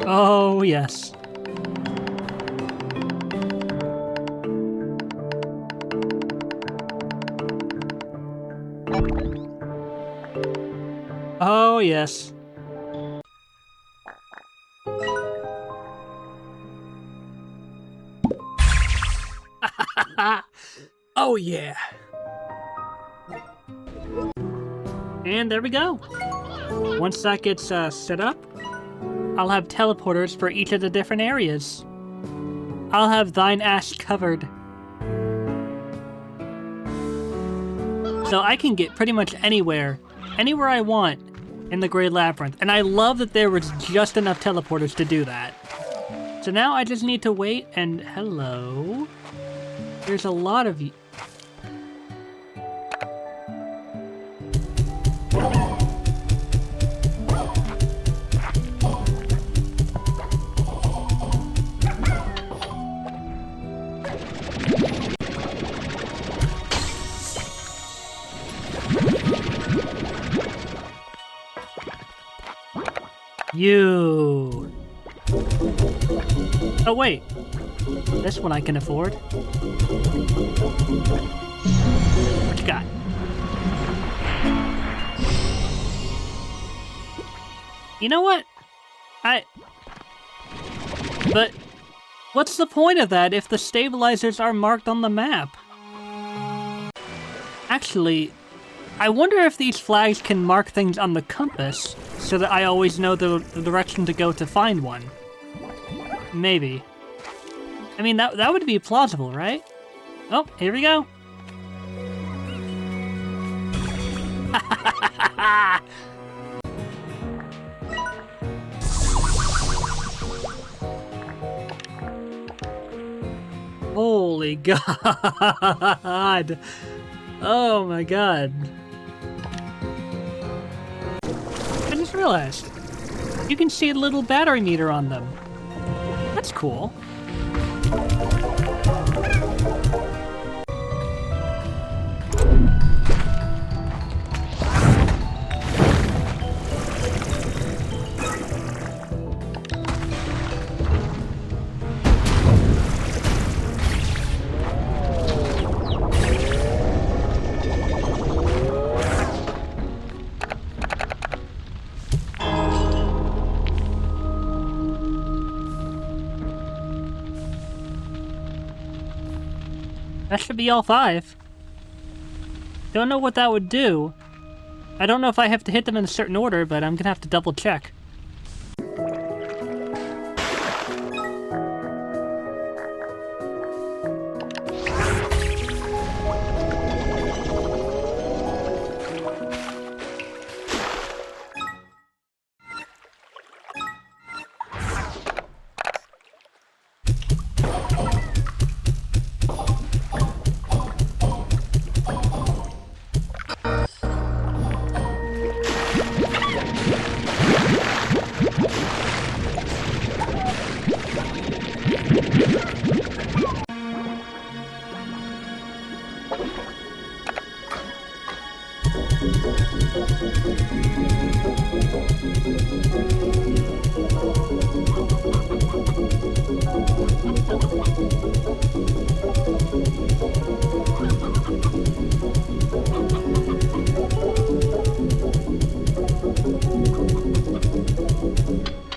Oh, yes. Oh, yes. Oh, yeah. And there we go. Once that gets set up, I'll have teleporters for each of the different areas. I'll have thine ass covered. So I can get pretty much anywhere I want, in the Great Labyrinth. And I love that there was just enough teleporters to do that. So now I just need to wait and... Hello? There's a lot of... You. Oh, wait. This one I can afford. What you got? You know what? But what's the point of that if the stabilizers are marked on the map? Actually, I wonder if these flags can mark things on the compass so that I always know the direction to go to find one. Maybe. I mean, that would be plausible, right? Oh, here we go. Holy God. Oh my God. I just realized. You can see a little battery meter on them. That's cool. That should be all 5. Don't know what that would do. I don't know if I have to hit them in a certain order, but I'm gonna have to double check.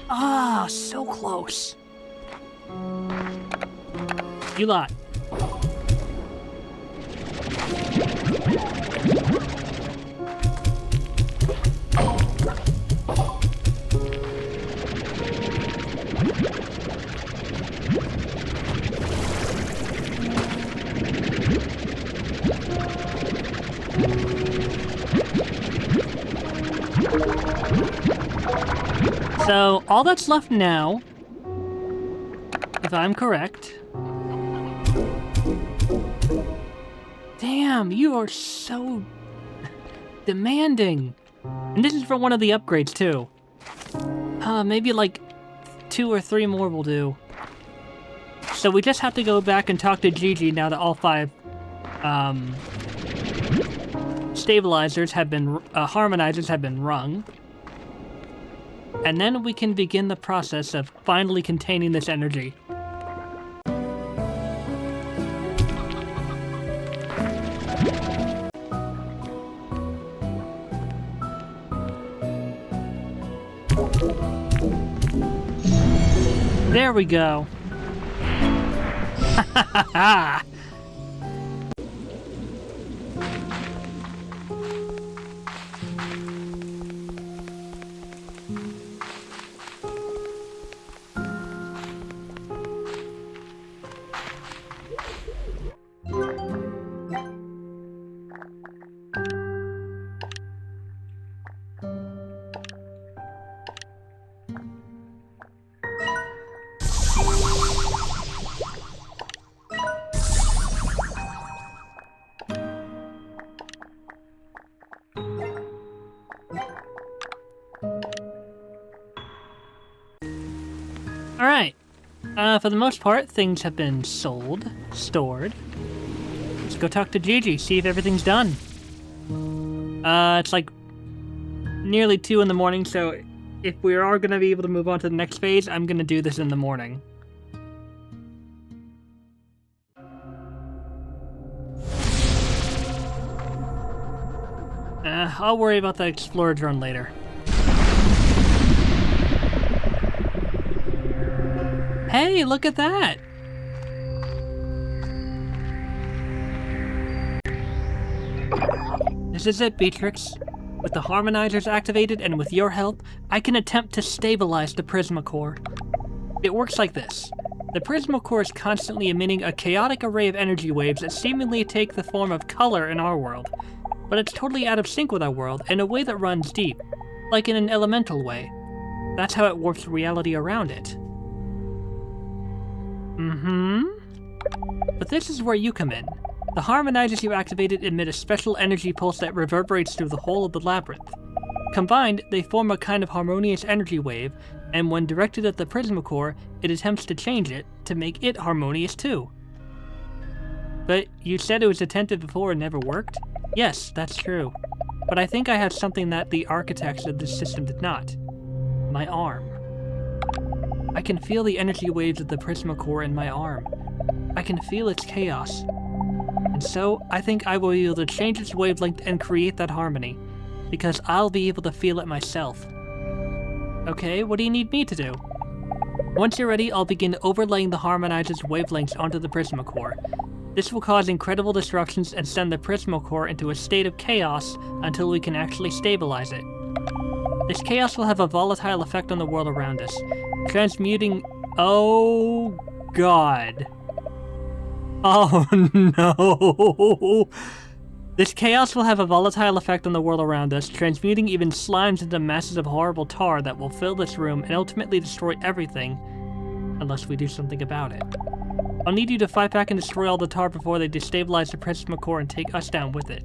Ah, so close. You lot. So, all that's left now, if I'm correct... Damn, you are so... demanding. And this is for one of the upgrades, too. Maybe like 2 or 3 more will do. So we just have to go back and talk to Gigi now that all 5, stabilizers have been, harmonizers have been rung. And then we can begin the process of finally containing this energy. There we go. Ha ha ha ha! Alright. For the most part, things have been sold, stored. Let's go talk to Gigi, see if everything's done. It's like nearly 2 in the morning, so if we are going to be able to move on to the next phase, I'm going to do this in the morning. I'll worry about the Explorer drone later. Hey, look at that! This is it, Beatrix. With the harmonizers activated and with your help, I can attempt to stabilize the Prisma Core. It works like this. The Prisma Core is constantly emitting a chaotic array of energy waves that seemingly take the form of color in our world, but it's totally out of sync with our world in a way that runs deep, like in an elemental way. That's how it warps reality around it. But this is where you come in. The harmonizers you activated emit a special energy pulse that reverberates through the whole of the labyrinth. Combined, they form a kind of harmonious energy wave, and when directed at the Prisma Core, it attempts to change it to make it harmonious too. But you said it was attempted before and never worked? Yes, that's true. But I think I have something that the architects of this system did not. My arm. I can feel the energy waves of the Prisma Core in my arm. I can feel its chaos. And so, I think I will be able to change its wavelength and create that harmony, because I'll be able to feel it myself. Okay, what do you need me to do? Once you're ready, I'll begin overlaying the harmonizer's wavelengths onto the Prisma Core. This will cause incredible disruptions and send the Prisma Core into a state of chaos until we can actually stabilize it. This chaos will have a volatile effect on the world around us, transmuting... Oh, God. Oh, no. This chaos will have a volatile effect on the world around us, transmuting even slimes into masses of horrible tar that will fill this room and ultimately destroy everything, unless we do something about it. I'll need you to fight back and destroy all the tar before they destabilize the Prisma Core and take us down with it.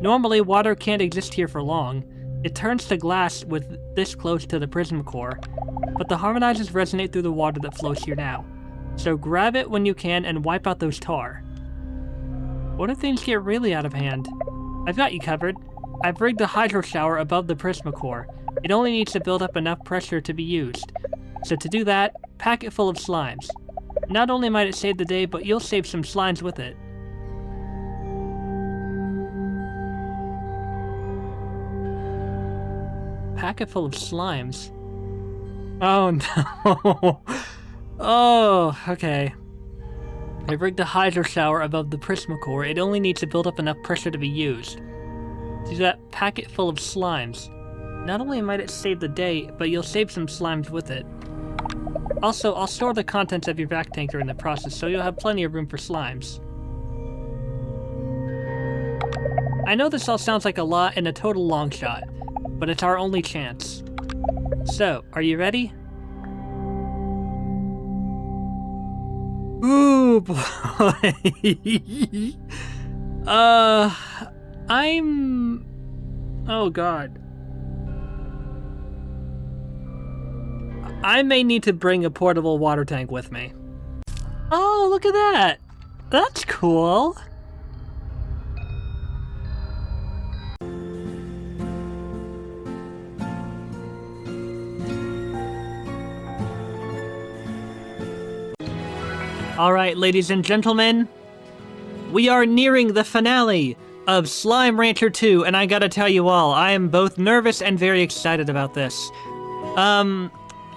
Normally, water can't exist here for long. It turns to glass with this close to the Prisma Core, but the harmonizers resonate through the water that flows here now. So grab it when you can and wipe out those tar. What if things get really out of hand? I've got you covered. I've rigged a hydro shower above the Prisma Core. It only needs to build up enough pressure to be used. So to do that, pack it full of slimes. Not only might it save the day, but you'll save some slimes with it. Pack it full of slimes? Oh no. Oh, okay. I've rigged a hydro shower above the Prisma Core. It only needs to build up enough pressure to be used. To do that, pack it full of slimes. Not only might it save the day, but you'll save some slimes with it. Also, I'll store the contents of your vac tanker in the process, so you'll have plenty of room for slimes. I know this all sounds like a lot and a total long shot, but it's our only chance. So, are you ready? Ooh, boy. Oh, God. I may need to bring a portable water tank with me. Oh, look at that! That's cool! Alright, ladies and gentlemen, we are nearing the finale of Slime Rancher 2, and I gotta tell you all, I am both nervous and very excited about this.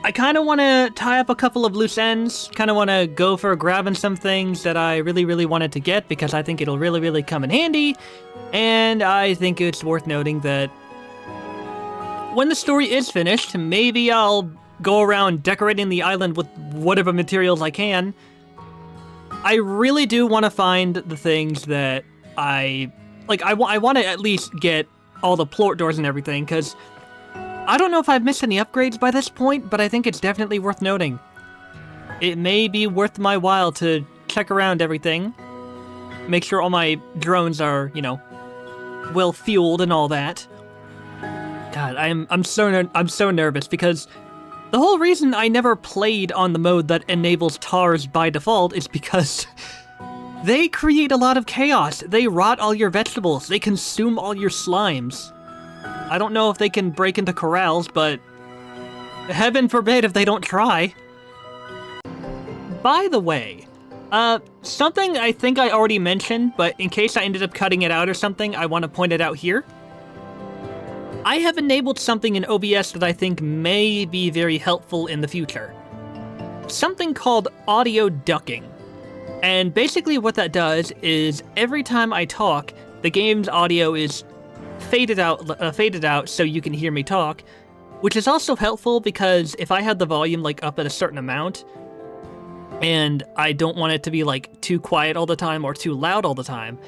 I kinda wanna tie up a couple of loose ends, kinda wanna go for grabbing some things that I really wanted to get, because I think it'll really come in handy, and I think it's worth noting that when the story is finished, maybe I'll go around decorating the island with whatever materials I can. I really do want to find the things that I want to at least get all the plort doors and everything, because I don't know if I've missed any upgrades by this point, but I think it's definitely worth noting. It may be worth my while to check around everything, make sure all my drones are, you know, well fueled and all that. God, I'm so nervous because The whole reason I never played on the mode that enables tars by default is because they create a lot of chaos. They rot all your vegetables. They consume all your slimes. I don't know if they can break into corrals, but heaven forbid if they don't try. By the way, something I think I already mentioned, but in case I ended up cutting it out or something, I want to point it out here. I have enabled something in OBS that I think may be very helpful in the future. Something called audio ducking. And basically what that does is every time I talk, the game's audio is faded out so you can hear me talk, which is also helpful because if I had the volume like up at a certain amount, and I don't want it to be like too quiet all the time or too loud all the time,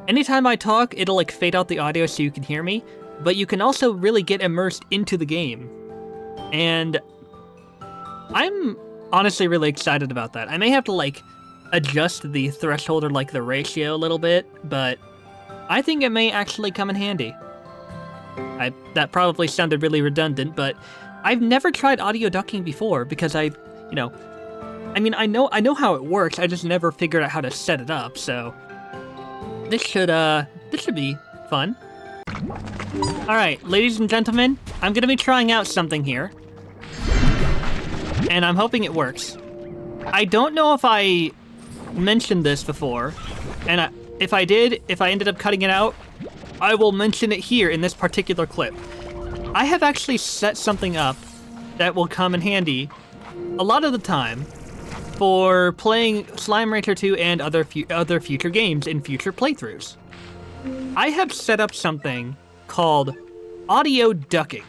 anytime I talk, it'll like fade out the audio so you can hear me, but you can also really get immersed into the game. And I'm honestly really excited about that. I may have to like adjust the threshold or like the ratio a little bit, but I think it may actually come in handy. That probably sounded really redundant, but I've never tried audio ducking before because I know how it works, I just never figured out how to set it up, so this should be fun. Alright, ladies and gentlemen, I'm gonna be trying out something here, and I'm hoping it works. I don't know if I mentioned this before, and if I did, if I ended up cutting it out, I will mention it here in this particular clip. I have actually set something up that will come in handy a lot of the time for playing Slime Rancher 2 and other future games in future playthroughs. I have set up something called audio ducking.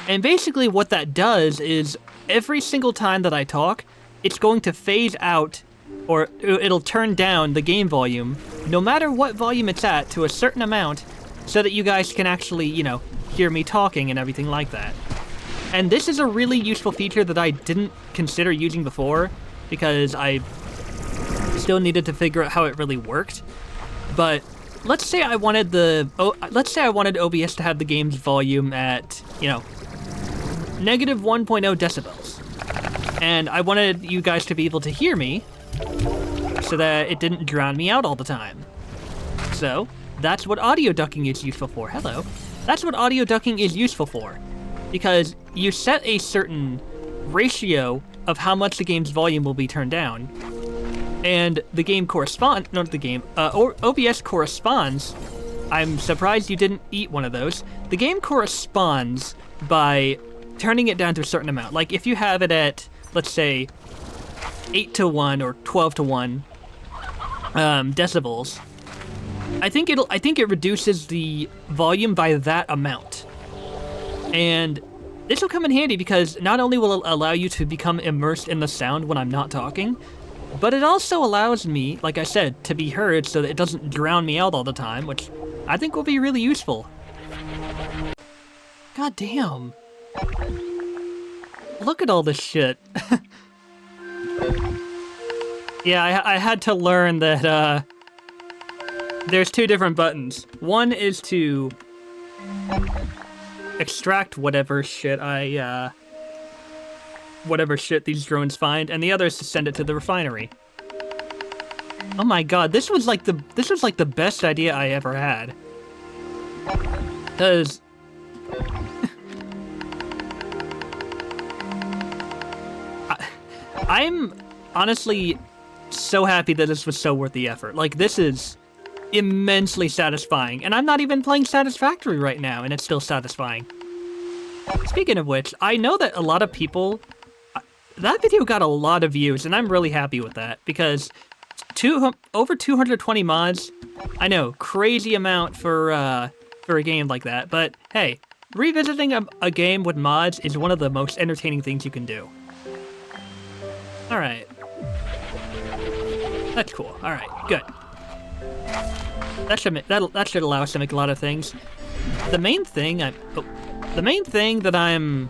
And basically what that does is every single time that I talk, it's going to phase out, or it'll turn down the game volume, no matter what volume it's at, to a certain amount, so that you guys can actually, hear me talking and everything like that. And this is a really useful feature that I didn't consider using before, because I still needed to figure out how it really worked. But let's say I wanted OBS to have the game's volume at, negative 1.0 decibels. And I wanted you guys to be able to hear me so that it didn't drown me out all the time. So that's what audio ducking is useful for. Hello. That's what audio ducking is useful for. Because you set a certain ratio of how much the game's volume will be turned down, and the game OBS corresponds. I'm surprised you didn't eat one of those. The game corresponds by turning it down to a certain amount. Like if you have it at, let's say, 8 to 1 or 12 to 1 decibels, I think it reduces the volume by that amount. And this will come in handy because not only will it allow you to become immersed in the sound when I'm not talking, but it also allows me, like I said, to be heard so that it doesn't drown me out all the time, which I think will be really useful. God damn. Look at all this shit. Yeah, I had to learn that, there's two different buttons. One is to extract whatever shit these drones find, and the other is to send it to the refinery. Oh my god, this was like the best idea I ever had. Cause I'm honestly so happy that this was so worth the effort. Like, this is immensely satisfying, and I'm not even playing Satisfactory right now, and it's still satisfying. Speaking of which, I know that a lot of people... That video got a lot of views, and I'm really happy with that, because over 220 mods, I know, crazy amount for a game like that, but hey, revisiting a game with mods is one of the most entertaining things you can do. Alright. That's cool. Alright, good. That should allow us to make a lot of things. The main thing that I'm...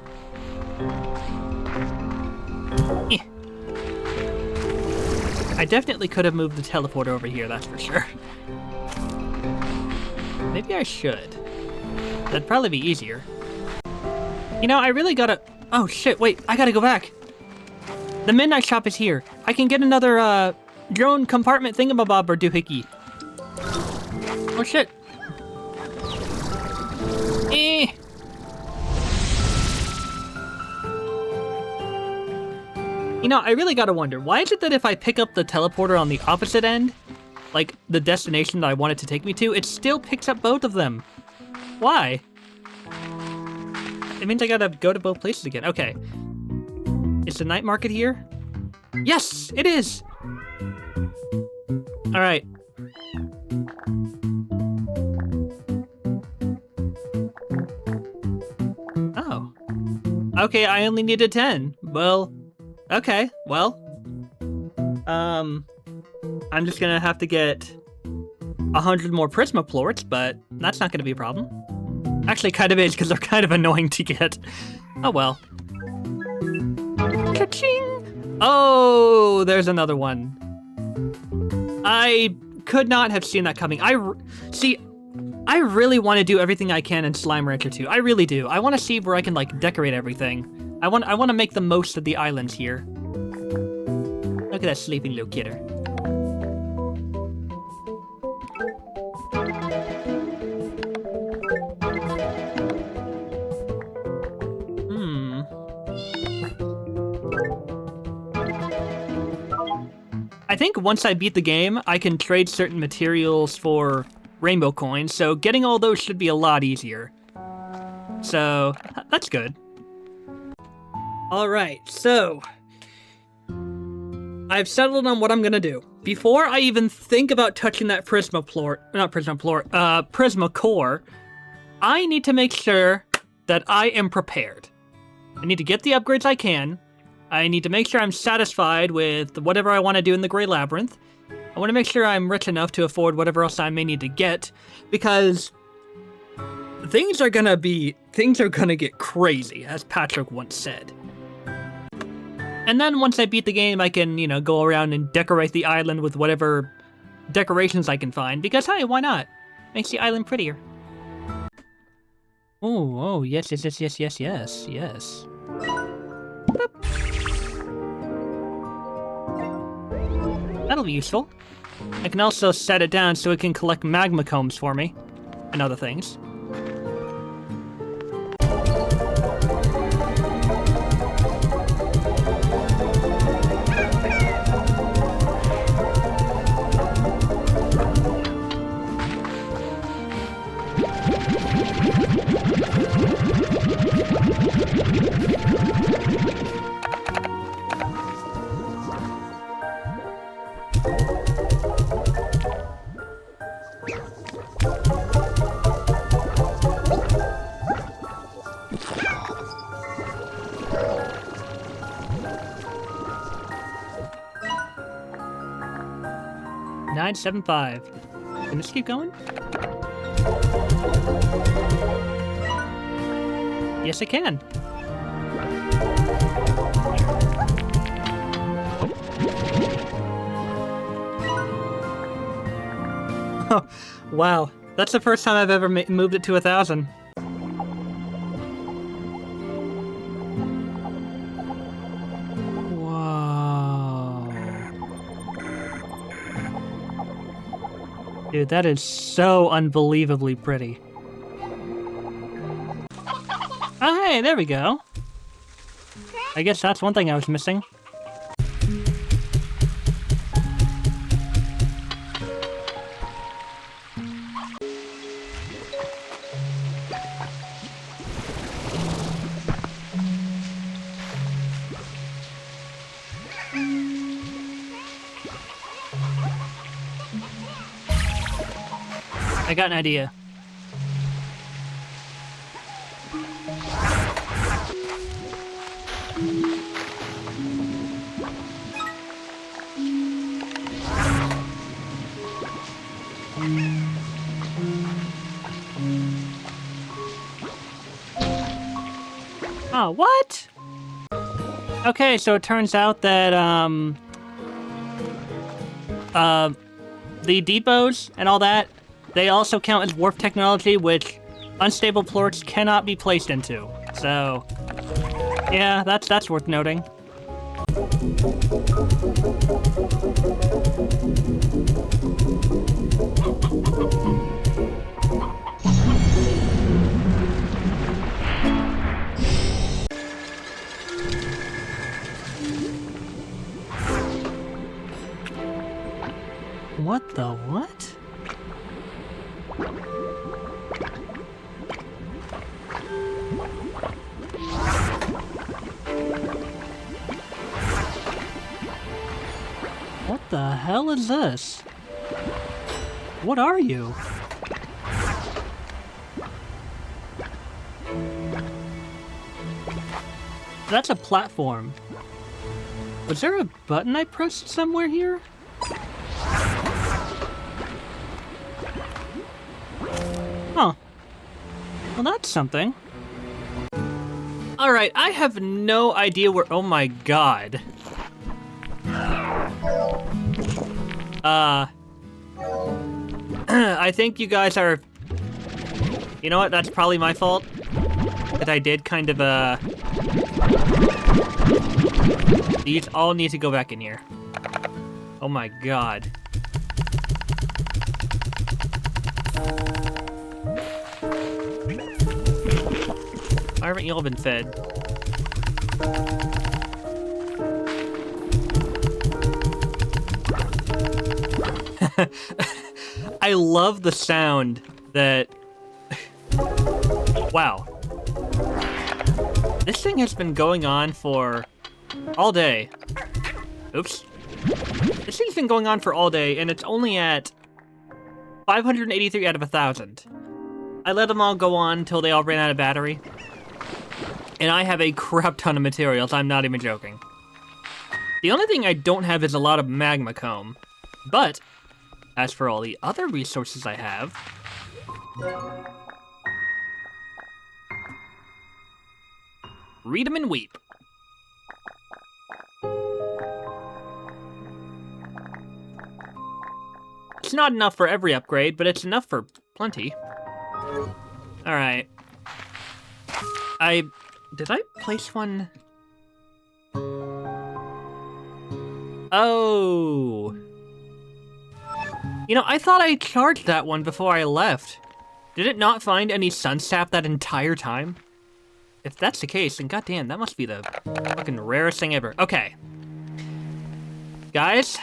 I definitely could have moved the teleporter over here, that's for sure. Maybe I should. That'd probably be easier. I really gotta... Oh shit, wait, I gotta go back. The midnight shop is here. I can get another, drone compartment thingamabob or doohickey. Oh shit. Eh. You know, I really gotta wonder, why is it that if I pick up the teleporter on the opposite end, like the destination that I want it to take me to, it still picks up both of them? Why? It means I gotta go to both places again. Okay. Is the night market here? Yes, it is! Alright. Oh. Okay, I only needed 10. Well, okay, well. I'm just gonna have to get 100 more Prismaplorts, but that's not gonna be a problem. Actually, kind of is, because they're kind of annoying to get. Oh well. Ka-ching! Oh, there's another one. I could not have seen that coming. See, I really want to do everything I can in Slime Rancher 2. I really do. I want to see where I can, like, decorate everything. I want to make the most of the islands here. Look at that sleeping little kidder. I think once I beat the game, I can trade certain materials for rainbow coins, so getting all those should be a lot easier. So, that's good. Alright, so I've settled on what I'm gonna do. Before I even think about touching that Prismacore, I need to make sure that I am prepared. I need to get the upgrades I can. I need to make sure I'm satisfied with whatever I want to do in the Grey Labyrinth. I want to make sure I'm rich enough to afford whatever else I may need to get, because things are gonna get crazy, as Patrick once said. And then once I beat the game, I can, you know, go around and decorate the island with whatever decorations I can find, because hey, why not? Makes the island prettier. Oh, yes. That'll be useful. I can also set it down so it can collect magma combs for me, and other things. $9.75. Can this keep going? Yes, it can. Oh, wow. That's the first time I've ever moved it to 1,000. Dude, that is so unbelievably pretty. Oh, hey, there we go. I guess that's one thing I was missing. I got an idea. Oh, what? Okay, so it turns out that, the depots and all that, they also count as warp technology, which unstable plorts cannot be placed into. So, Yeah, that's worth noting. What the what? What the hell is this? What are you? That's a platform. Was there a button I pressed somewhere here? Huh. Well, that's something. Alright, I have no idea where- oh my god. I think you guys are... You know what, that's probably my fault. That I did kind of, These all need to go back in here. Oh my god. Why haven't you all been fed? I love the sound that... Wow. This thing has been going on for all day. Oops. This thing's been going on for all day, and it's only at 583 out of 1,000. I let them all go on until they all ran out of battery. And I have a crap ton of materials, I'm not even joking. The only thing I don't have is a lot of magma comb. But, as for all the other resources I have... Read 'em and weep. It's not enough for every upgrade, but it's enough for plenty. Alright. Did I place one? Oh. You know, I thought I charged that one before I left. Did it not find any sun sap that entire time? If that's the case, then goddamn, that must be the fucking rarest thing ever. Okay. Guys,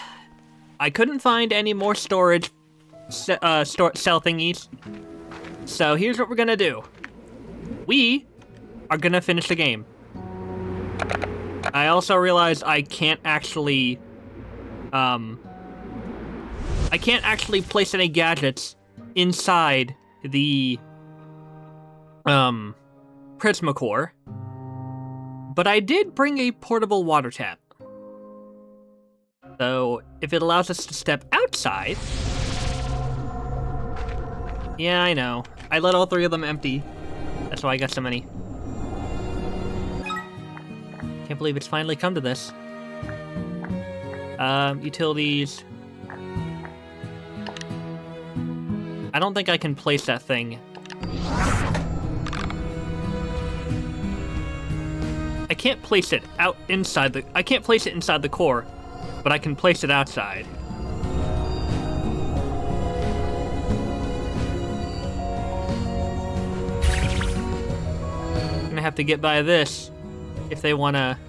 I couldn't find any more storage cell thingies. So here's what we're gonna do. We are gonna finish the game. I also realized I can't actually, place any gadgets inside the, Prismacore. But I did bring a portable water tap. So, if it allows us to step outside... Yeah, I know. I let all three of them empty. That's why I got so many. Can't believe it's finally come to this. Utilities. I don't think I can place that thing. I can't place it out inside the... I can't place it inside the core, but I can place it outside. I'm gonna have to get by this if they wanna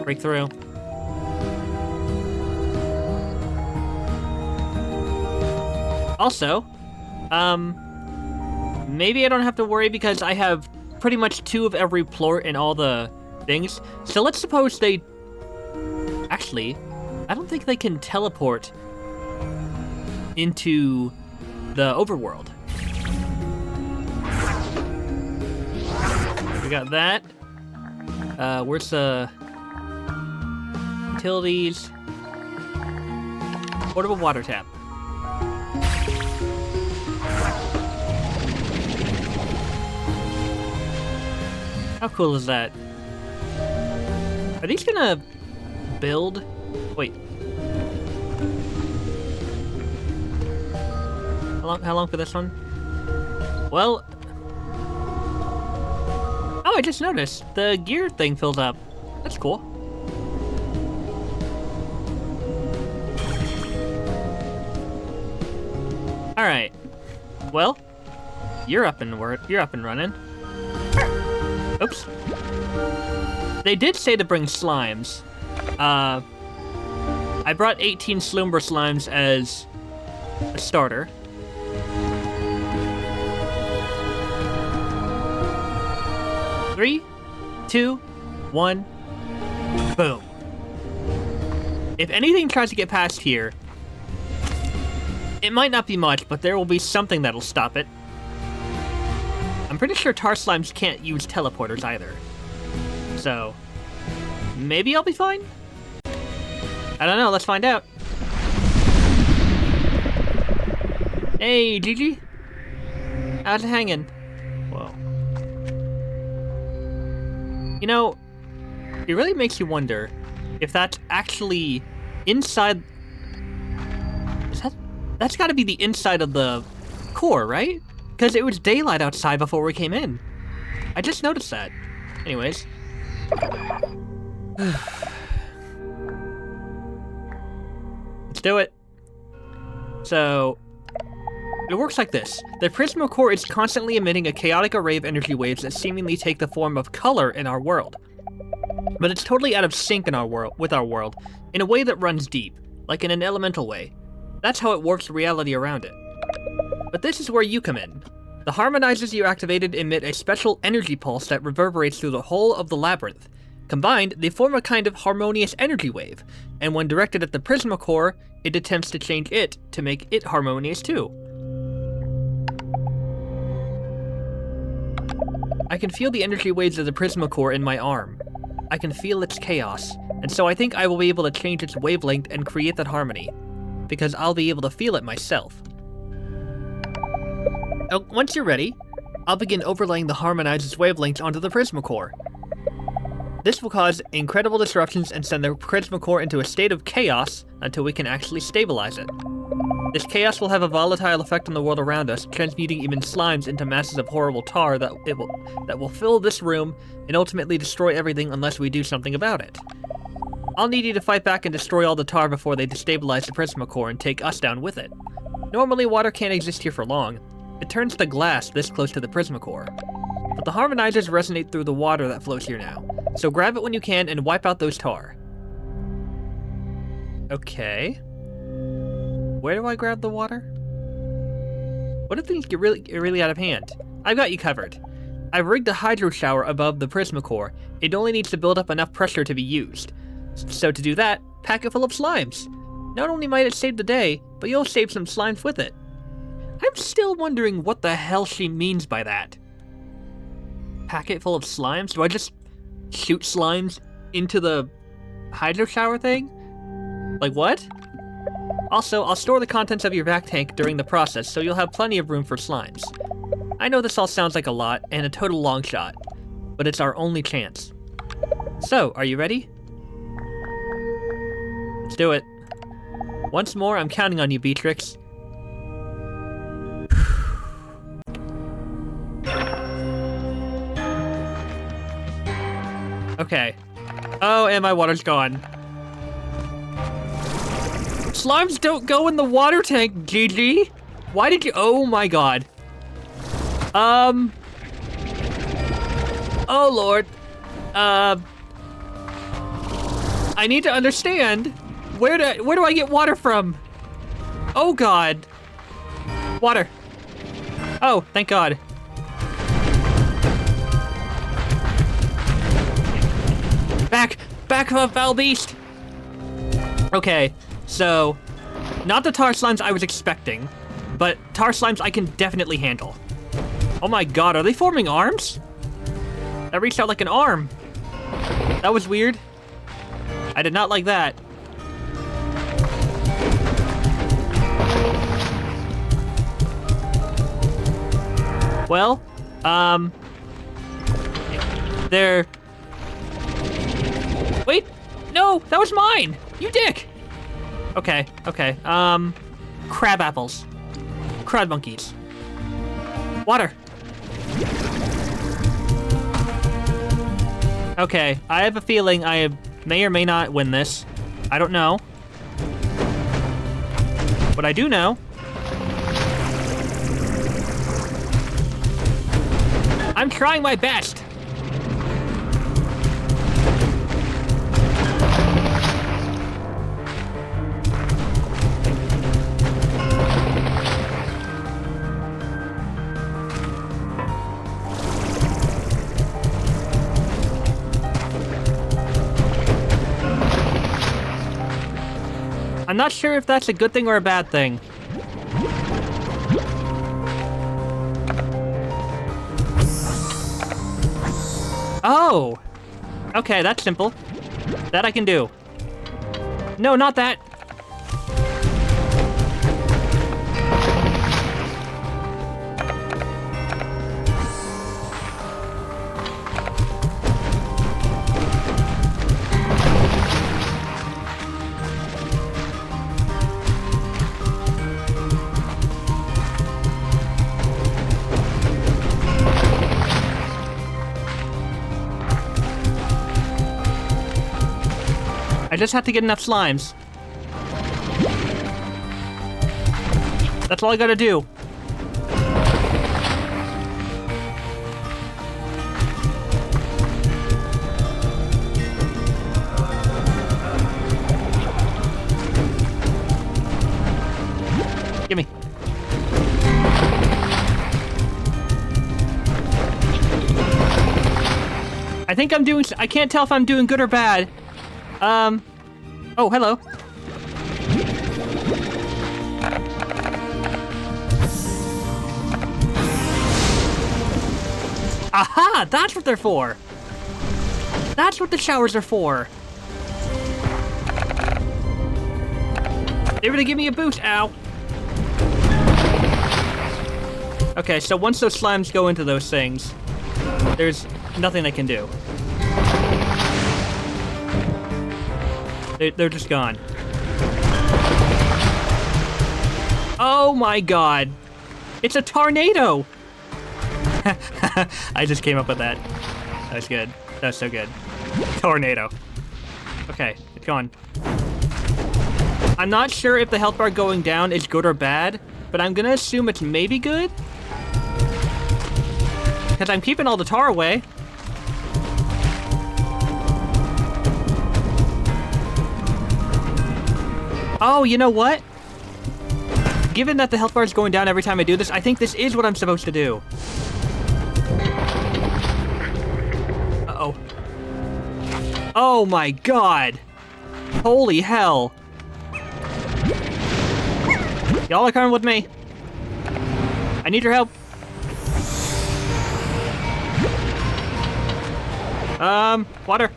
break through. Also, maybe I don't have to worry because I have pretty much 2 of every plort in all the things. So let's suppose they... Actually, I don't think they can teleport into the overworld. We got that. Where's the... Utilities. Portable water tap. How cool is that? Are these gonna build? Wait. How long for this one? Well... Oh, Oh, I just noticed. The gear thing filled up. That's cool. Alright. Well, you're up and running. Oops. They did say to bring slimes. I brought 18 Slumber slimes as a starter. Three, two, one, boom. If anything tries to get past here, it might not be much, but there will be something that'll stop it. I'm pretty sure tar slimes can't use teleporters either. So, maybe I'll be fine? I don't know, let's find out. Hey, Gigi. How's it hanging? Whoa. You know, it really makes you wonder if that's actually inside... That's gotta be the inside of the core, right? Because it was daylight outside before we came in. I just noticed that. Anyways. Let's do it. So, it works like this. The Prisma core is constantly emitting a chaotic array of energy waves that seemingly take the form of color in our world. But it's totally out of sync in our with our world, in a way that runs deep, like in an elemental way. That's how it warps reality around it. But this is where you come in. The harmonizers you activated emit a special energy pulse that reverberates through the whole of the labyrinth. Combined, they form a kind of harmonious energy wave, and when directed at the Prisma core, it attempts to change it to make it harmonious too. I can feel the energy waves of the Prisma core in my arm. I can feel its chaos, and so I think I will be able to change its wavelength and create that harmony, because I'll be able to feel it myself. Once you're ready, I'll begin overlaying the harmonizer's wavelengths onto the Prisma core. This will cause incredible disruptions and send the Prisma core into a state of chaos until we can actually stabilize it. This chaos will have a volatile effect on the world around us, transmuting even slimes into masses of horrible tar that will fill this room and ultimately destroy everything unless we do something about it. I'll need you to fight back and destroy all the tar before they destabilize the Prisma core and take us down with it. Normally, water can't exist here for long. It turns to glass this close to the Prisma core. But the harmonizers resonate through the water that flows here now, so grab it when you can and wipe out those tar. Okay. Where do I grab the water? What if things get really out of hand? I've got you covered. I've rigged a hydro shower above the Prisma core. It only needs to build up enough pressure to be used. So to do that, pack it full of slimes. Not only might it save the day, but you'll save some slimes with it. I'm still wondering what the hell she means by that. Packet full of slimes? Do I just shoot slimes into the hydro shower thing? Like what? Also, I'll store the contents of your vac tank during the process, so you'll have plenty of room for slimes. I know this all sounds like a lot, and a total long shot, but it's our only chance. So, are you ready? Let's do it. Once more, I'm counting on you, Beatrix. Okay. Oh, and my water's gone. Slimes don't go in the water tank, Gigi. Why did you? Oh my god. Oh lord. I need to understand. Where do I get water from? Oh god. Water. Oh, thank god. Back up, foul beast! Okay, so, not the tar slimes I was expecting, but tar slimes I can definitely handle. Oh my god, are they forming arms? That reached out like an arm. That was weird. I did not like that. Well, they're... Wait! No! That was mine! You dick! Okay. Crab apples. Crab monkeys. Water! Okay, I have a feeling I may or may not win this. I don't know. What I do know... I'm trying my best! I'm not sure if that's a good thing or a bad thing. Oh! Okay, that's simple. That I can do. No, not that! I just have to get enough slimes. That's all I gotta do. Gimme. I think I'm doing... I can't tell if I'm doing good or bad. Oh, hello. Aha! That's what they're for! That's what the showers are for! They were to give me a boost, ow! Okay, so once those slimes go into those things, there's nothing they can do. They're just gone. Oh my god! It's a tornado! I just came up with that. That was good. That was so good. Tornado. Okay, it's gone. I'm not sure if the health bar going down is good or bad, but I'm gonna assume it's maybe good. Because I'm keeping all the tar away. Oh, you know what? Given that the health bar is going down every time I do this, I think this is what I'm supposed to do. Uh-oh. Oh my god! Holy hell! Y'all are coming with me. I need your help. Water.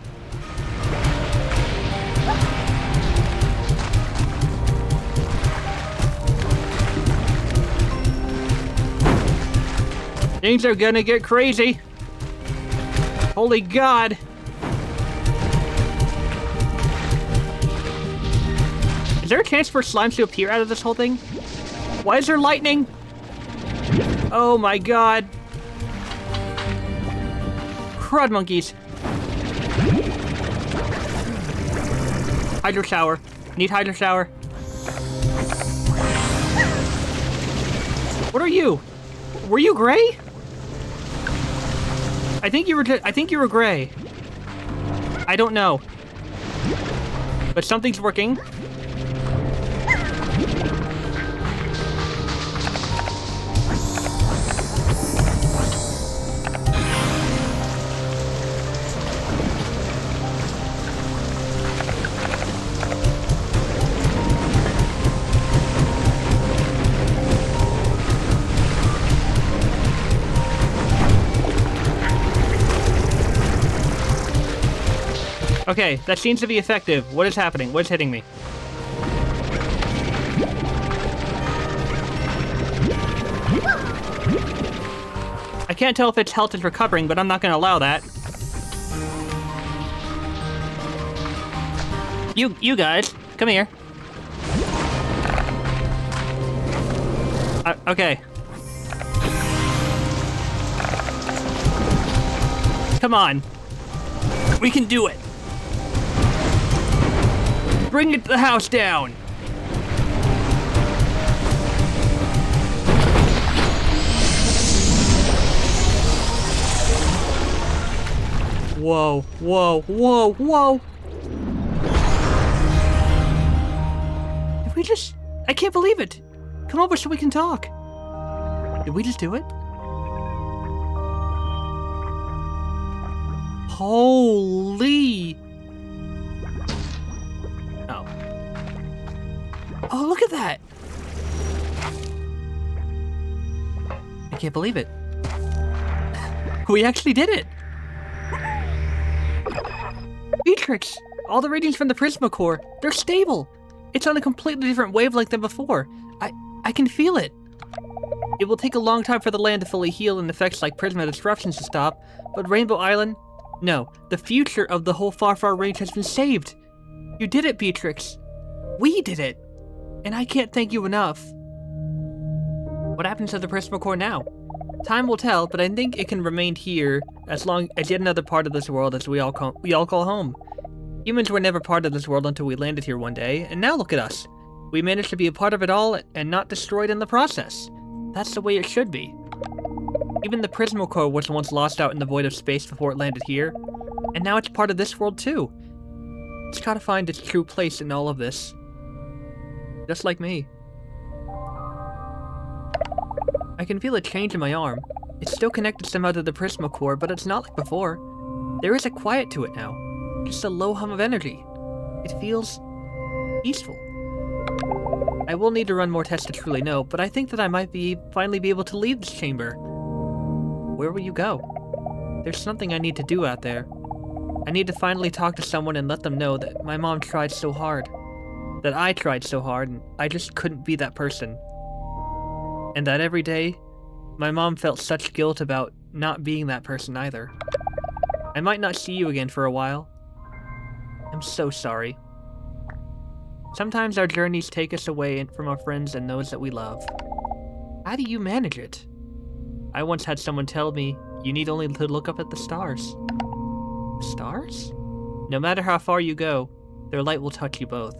Things are gonna get crazy. Holy god. Is there a chance for slimes to appear out of this whole thing? Why is there lightning? Oh my god. Crud monkeys. Hydro shower. Need hydro shower. What are you? Were you gray? I think you were gray. I don't know. But something's working. Okay, that seems to be effective. What is happening? What is hitting me? I can't tell if its health is recovering, but I'm not gonna allow that. You guys, come here. Okay. Come on. We can do it. Bring it to the house down. Whoa, whoa, whoa, whoa. Did we just... I can't believe it. Come over so we can talk. Did we just do it? Holy... Oh. Oh, look at that! I can't believe it. We actually did it! Beatrix! All the readings from the Prismacore, they're stable! It's on a completely different wavelength than before. I can feel it. It will take a long time for the land to fully heal and effects like Prisma disruptions to stop, but Rainbow Island... No, the future of the whole Far Far range has been saved. You did it, Beatrix. We did it. And I can't thank you enough. What happens to the Prismacore now? Time will tell, but I think it can remain here as long as yet another part of this world as we all call home. Humans were never part of this world until we landed here one day, and now look at us. We managed to be a part of it all and not destroyed in the process. That's the way it should be. Even the Prismacore was once lost out in the void of space before it landed here, and now it's part of this world too. It's gotta find its true place in all of this. Just like me. I can feel a change in my arm. It's still connected somehow to the Prismacore, but it's not like before. There is a quiet to it now. Just a low hum of energy. It feels... peaceful. I will need to run more tests to truly know, but I think that I might finally be able to leave this chamber. Where will you go? There's something I need to do out there. I need to finally talk to someone and let them know that my mom tried so hard. That I tried so hard, and I just couldn't be that person. And that every day, my mom felt such guilt about not being that person either. I might not see you again for a while. I'm so sorry. Sometimes our journeys take us away from our friends and those that we love. How do you manage it? I once had someone tell me, you need only to look up at the stars. Stars? No matter how far you go, their light will touch you both.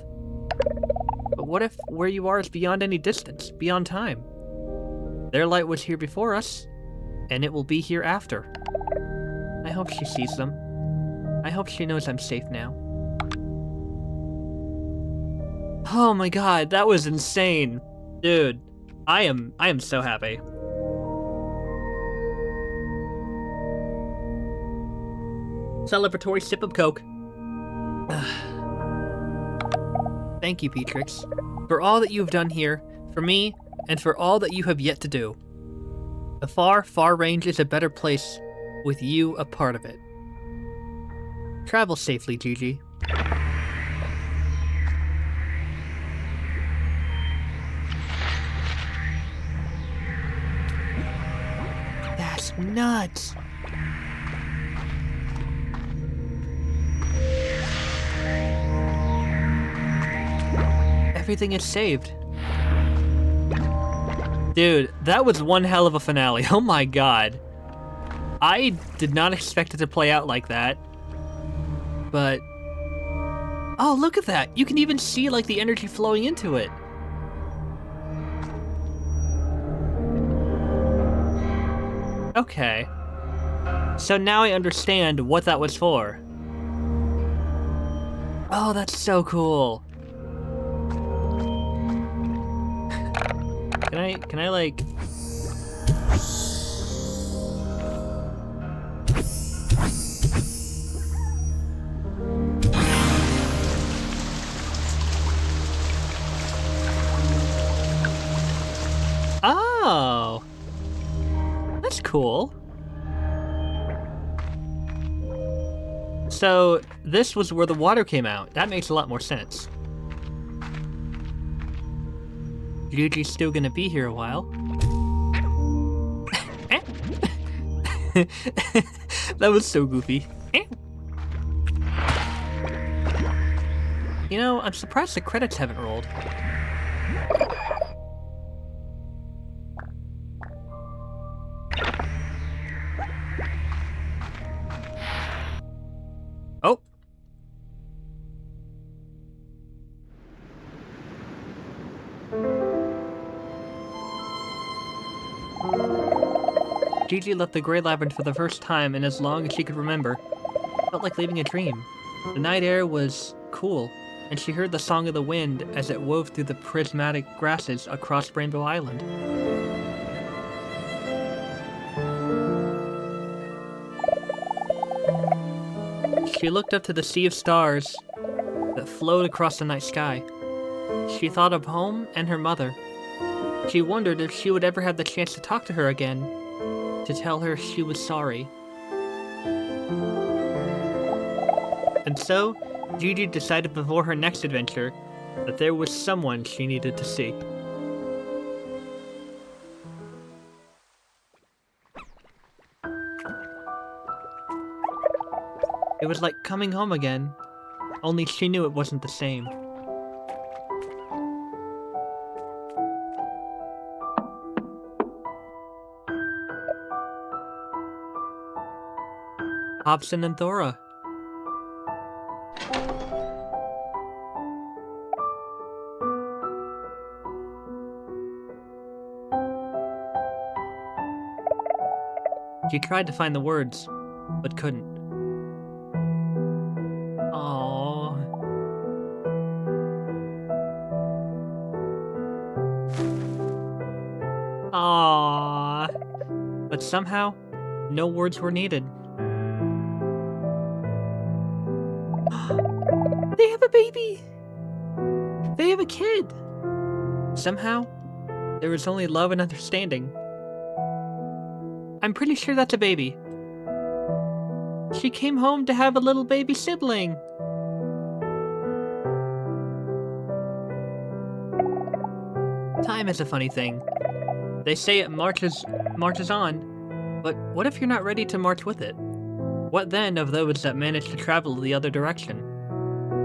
But what if where you are is beyond any distance, beyond time? Their light was here before us, and it will be here after. I hope she sees them. I hope she knows I'm safe now. Oh my god, that was insane. Dude, I am so happy. Celebratory sip of Coke. Thank you, Beatrix, for all that you have done here, for me, and for all that you have yet to do. The far, far range is a better place with you a part of it. Travel safely, Gigi. That's nuts. Everything is saved. Dude, that was one hell of a finale. Oh my god. I did not expect it to play out like that. But... oh, look at that! You can even see, like, the energy flowing into it. Okay. So now I understand what that was for. Oh, that's so cool. Can I like... Oh! That's cool. So, this was where the water came out. That makes a lot more sense. Gigi's still gonna be here a while. That was so goofy. You know, I'm surprised the credits haven't rolled. Gigi left the Grey Labyrinth for the first time in as long as she could remember. It felt like leaving a dream. The night air was cool, and she heard the song of the wind as it wove through the prismatic grasses across Rainbow Island. She looked up to the sea of stars that flowed across the night sky. She thought of home and her mother. She wondered if she would ever have the chance to talk to her again, to tell her she was sorry. And so, Gigi decided before her next adventure that there was someone she needed to see. It was like coming home again, only she knew it wasn't the same. Hobson and Thora. She tried to find the words, but couldn't. Aww. Aww. But somehow, no words were needed. They have a baby! They have a kid! Somehow, there was only love and understanding. I'm pretty sure that's a baby. She came home to have a little baby sibling. Time is a funny thing. They say it marches on, but what if you're not ready to march with it? What then of those that manage to travel the other direction?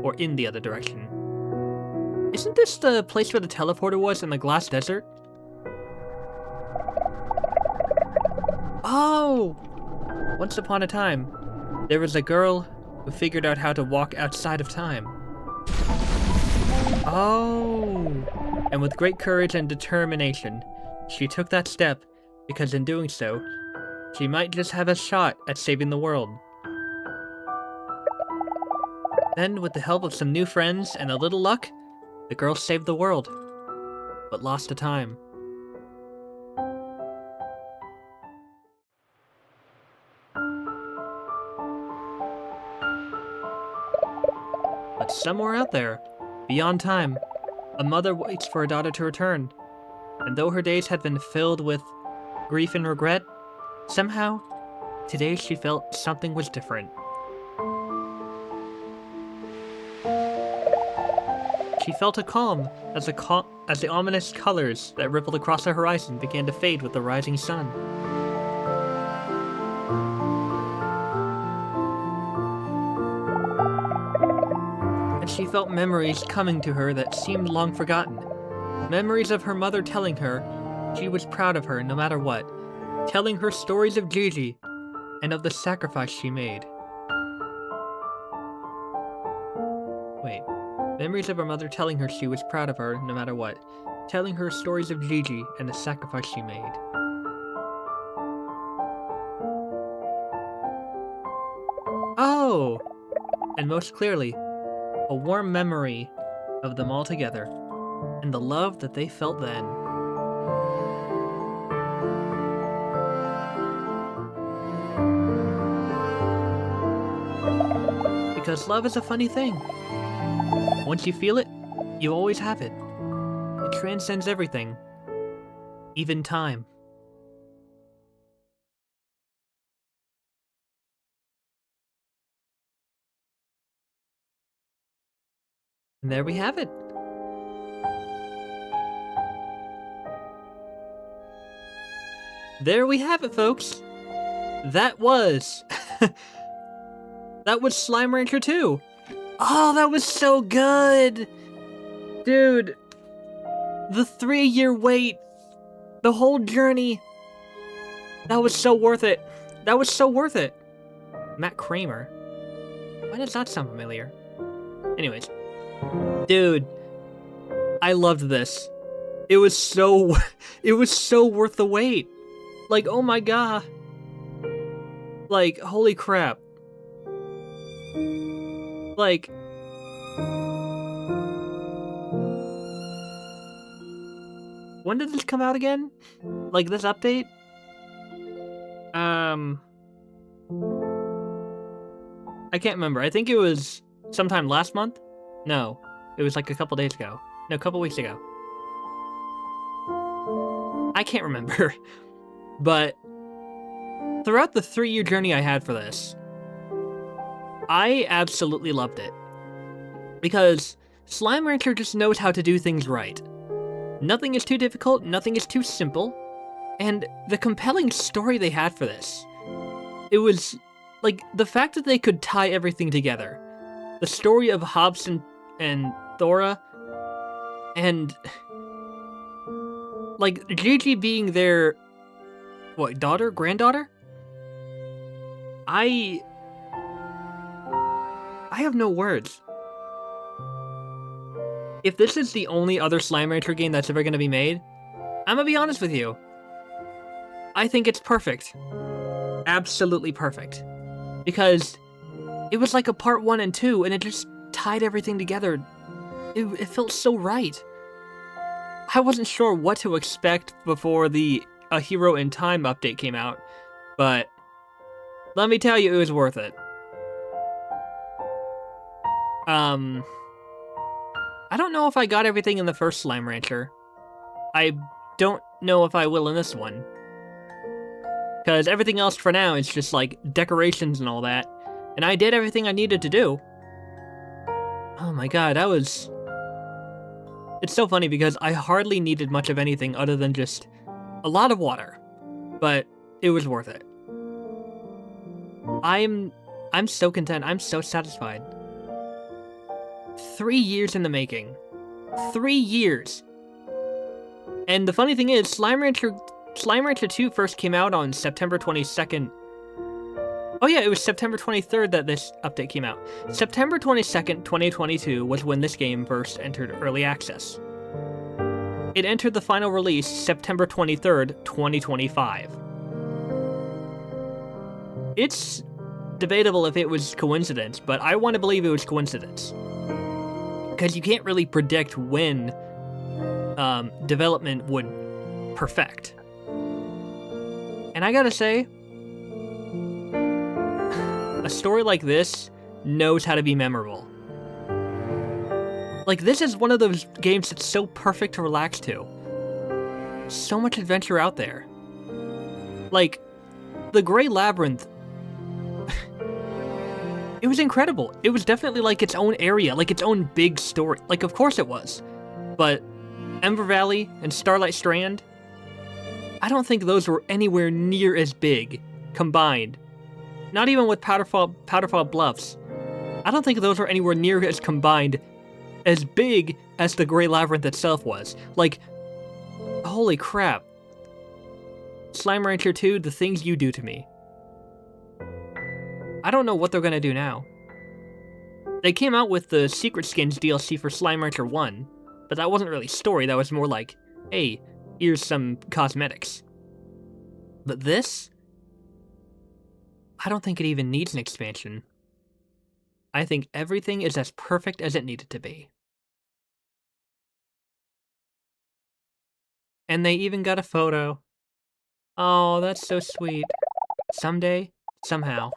Or in the other direction? Isn't this the place where the teleporter was in the glass desert? Oh! Once upon a time, there was a girl who figured out how to walk outside of time. Oh! And with great courage and determination, she took that step because in doing so, she might just have a shot at saving the world. Then, with the help of some new friends and a little luck, the girl saved the world, but lost to time. But somewhere out there, beyond time, a mother waits for her daughter to return, and though her days had been filled with grief and regret, somehow, today she felt something was different. She felt a calm as the ominous colors that rippled across the horizon began to fade with the rising sun. And she felt memories coming to her that seemed long forgotten. Memories of her mother telling her she was proud of her no matter what, telling her stories of Gigi and of the sacrifice she made. Wait. Memories of her mother telling her she was proud of her no matter what, telling her stories of Gigi and the sacrifice she made. Oh! And most clearly, a warm memory of them all together, and the love that they felt then. Because love is a funny thing. Once you feel it, you always have it. It transcends everything, even time. And there we have it. There we have it, folks. That was... that was Slime Rancher 2. Oh, that was so good! Dude, the 3-year wait, the whole journey, that was so worth it. That was so worth it. Matt Kramer. Why does that sound familiar? Anyways. Dude, I loved this. It was so worth the wait. Like, oh my god. Like, holy crap. Like... When did this come out again? Like, this update? I can't remember. I think it was sometime last month? No. It was like a couple days ago. No, a couple weeks ago. I can't remember. But throughout the 3-year journey I had for this, I absolutely loved it. Because Slime Rancher just knows how to do things right. Nothing is too difficult, nothing is too simple, and the compelling story they had for this. It was, like, the fact that they could tie everything together. The story of Hobson and Thora, and, like, Gigi being their, what, daughter? Granddaughter? I have no words. If this is the only other Slime Rancher game that's ever gonna be made, I'm gonna be honest with you. I think it's perfect. Absolutely perfect. Because it was like a part 1 and 2, and it just tied everything together. It felt so right. I wasn't sure what to expect before the A Hero in Time update came out, but let me tell you, it was worth it. I don't know if I got everything in the first Slime Rancher. I don't know if I will in this one. Because everything else for now is just like decorations and all that. And I did everything I needed to do. Oh my god, that was... It's so funny because I hardly needed much of anything other than just a lot of water. But it was worth it. I'm so content. I'm so satisfied. 3 years in the making. 3 years! And the funny thing is, Slime Rancher 2 first came out on September 22nd. Oh yeah, it was September 23rd that this update came out. September 22nd, 2022 was when this game first entered early access. It entered the final release September 23rd, 2025. It's debatable if it was coincidence, but I want to believe it was coincidence. Because you can't really predict when development would perfect. And I gotta say, a story like this knows how to be memorable. Like, this is one of those games that's so perfect to relax to. So much adventure out there. Like, the Grey Labyrinth, it was incredible. It was definitely like its own area, like its own big story. Like, of course it was. But Ember Valley and Starlight Strand, I don't think those were anywhere near as big, combined. Not even with Powderfall Bluffs. I don't think those were anywhere near as combined, as big as the Grey Labyrinth itself was. Like, holy crap. Slime Rancher 2, the things you do to me. I don't know what they're gonna do now. They came out with the Secret Skins DLC for Slime Rancher 1, but that wasn't really story, that was more like, hey, here's some cosmetics. But this? I don't think it even needs an expansion. I think everything is as perfect as it needed to be. And they even got a photo. Oh, that's so sweet. Someday, somehow,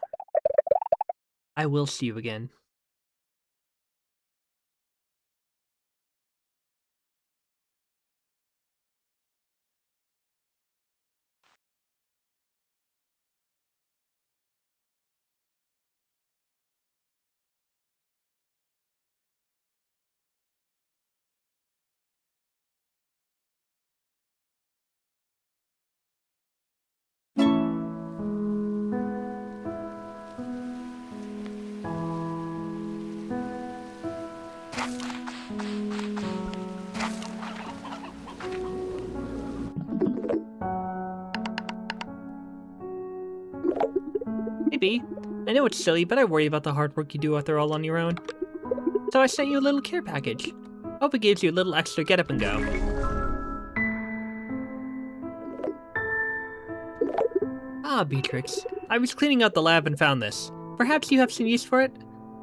I will see you again. Maybe. I know it's silly, but I worry about the hard work you do out there all on your own. So I sent you a little care package. Hope it gives you a little extra get up and go. Ah, Beatrix. I was cleaning out the lab and found this. Perhaps you have some use for it?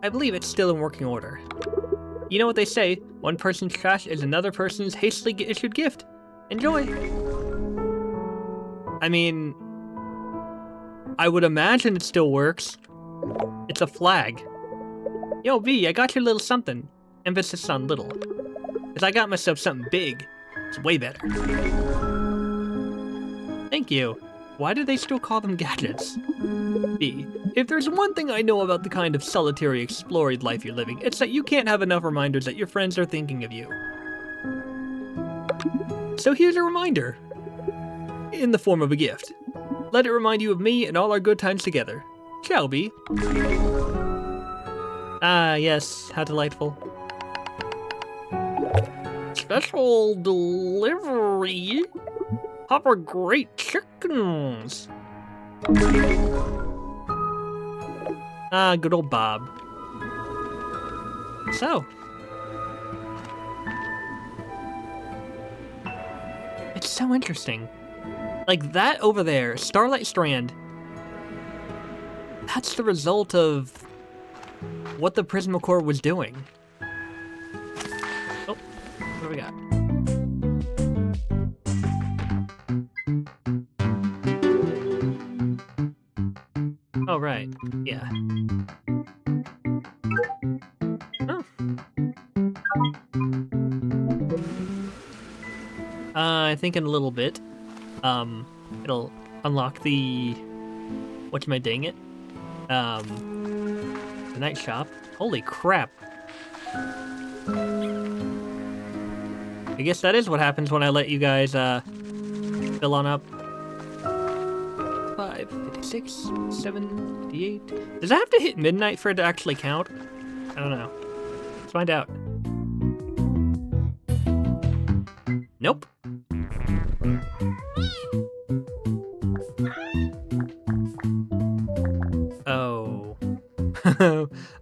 I believe it's still in working order. You know what they say, one person's trash is another person's hastily issued gift. Enjoy! I mean, I would imagine it still works. It's a flag. Yo, V, I got your little something. Emphasis on little. Because I got myself something big. It's way better. Thank you. Why do they still call them gadgets? B, if there's one thing I know about the kind of solitary, explored life you're living, it's that you can't have enough reminders that your friends are thinking of you. So here's a reminder. In the form of a gift. Let it remind you of me and all our good times together. Shall be. Ah, yes, how delightful. Special delivery. Hopper great chickens. Ah, good old Bob. So. It's so interesting. Like that over there, Starlight Strand. That's the result of what the Prismacore was doing. Oh, what do we got? Oh, right. Yeah. Oh. I think in a little bit, it'll unlock the... whatchamajangit? The night shop. Holy crap. I guess that is what happens when I let you guys, fill on up. 5, 56, 7, 58. Does that have to hit midnight for it to actually count? I don't know. Let's find out. Nope. Oh.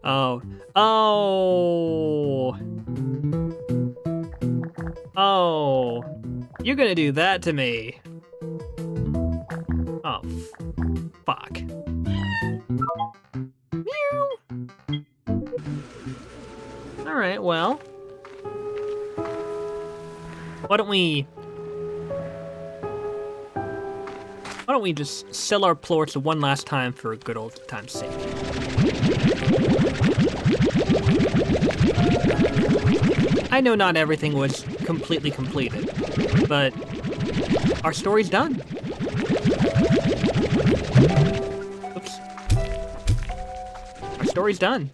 Oh. Oh. Oh. You're gonna do that to me. Oh, fuck. Meow. Alright, well. Why don't we just sell our plorts one last time for a good old time's sake? I know not everything was completely completed, but our story's done. Oops. Our story's done.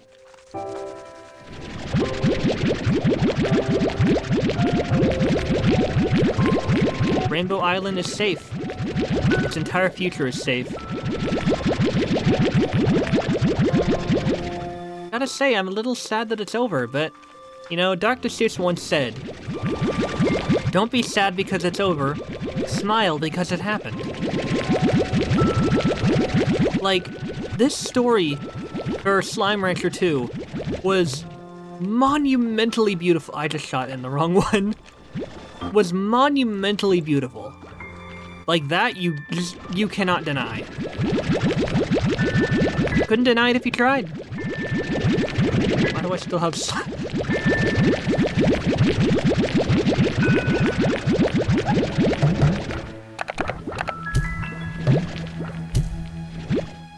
Rainbow Island is safe. Its entire future is safe. Gotta say, I'm a little sad that it's over, but, you know, Dr. Seuss once said, don't be sad because it's over, smile because it happened. Like, this story, for Slime Rancher 2, was monumentally beautiful. I just shot in the wrong one. Was monumentally beautiful. Like that, you cannot deny. Couldn't deny it if you tried. Why do I still have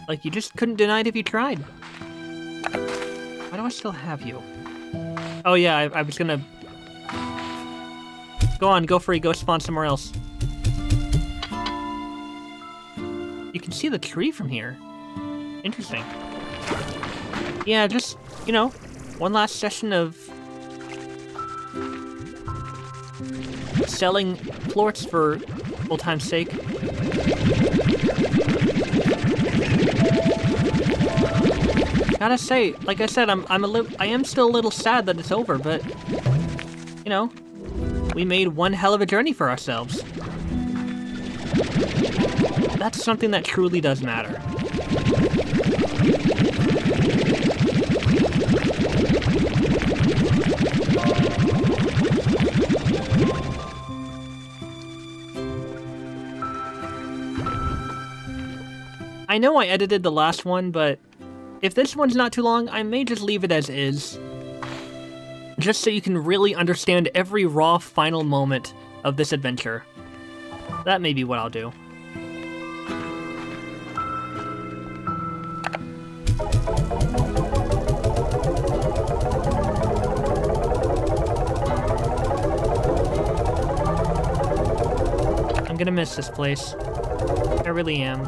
like, you just couldn't deny it if you tried. Why do I still have you? Oh yeah, I was gonna... Go on, go free, go spawn somewhere else. You can see the tree from here. Interesting. Yeah, just, you know, one last session of selling plorts for old time's sake. Gotta say, like I said, I am still a little sad that it's over, but you know, we made one hell of a journey for ourselves. That's something that truly does matter. I know I edited the last one, but if this one's not too long, I may just leave it as is. Just so you can really understand every raw final moment of this adventure. That may be what I'll do. I'm gonna miss this place. I really am.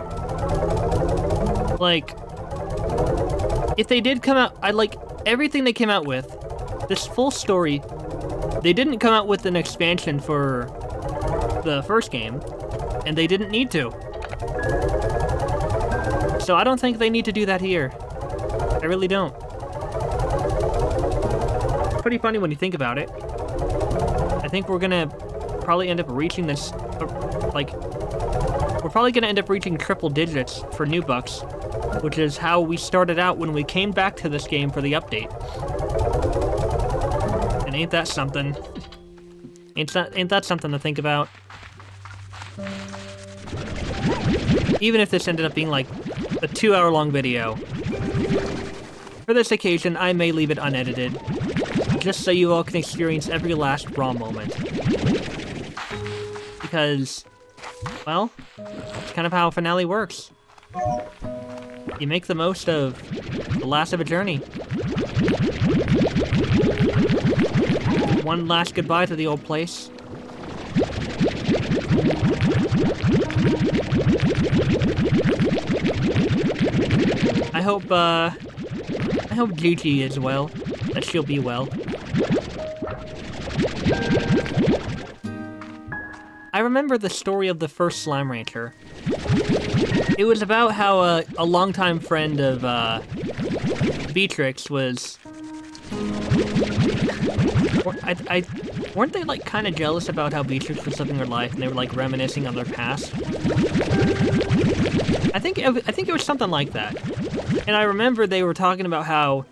Like, if they did come out, I like everything they came out with. This full story, they didn't come out with an expansion for the first game, and they didn't need to. So I don't think they need to do that here. I really don't. It's pretty funny when you think about it. I think we're gonna probably end up reaching this, we're probably gonna end up reaching triple digits for new bucks, which is how we started out when we came back to this game for the update. And ain't that something? Ain't that something to think about? Even if this ended up being like a 2-hour-long video. For this occasion, I may leave it unedited, just so you all can experience every last raw moment. Because, well, it's kind of how a finale works. You make the most of the last of a journey. One last goodbye to the old place. I hope Gigi is well. That she'll be well. I remember the story of the first Slime Rancher. It was about how a longtime friend of Beatrix was... weren't they like kind of jealous about how Beatrix was living her life, and they were like reminiscing on their past? I think it was something like that. And I remember they were talking about how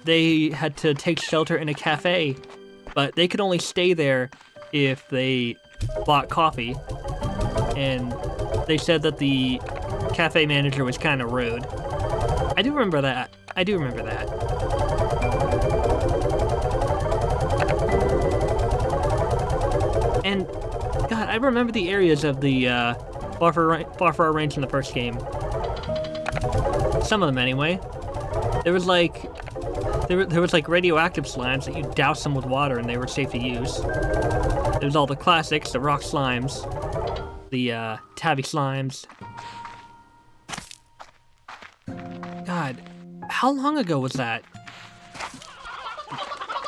they had to take shelter in a cafe, but they could only stay there if they bought coffee. And they said that the cafe manager was kind of rude. I do remember that. And, God, I remember the areas of the Barfar Ranch in the first game. Some of them, anyway. There was like radioactive slimes that you douse them with water and they were safe to use. There was all the classics, the rock slimes, the tabby slimes. God, how long ago was that?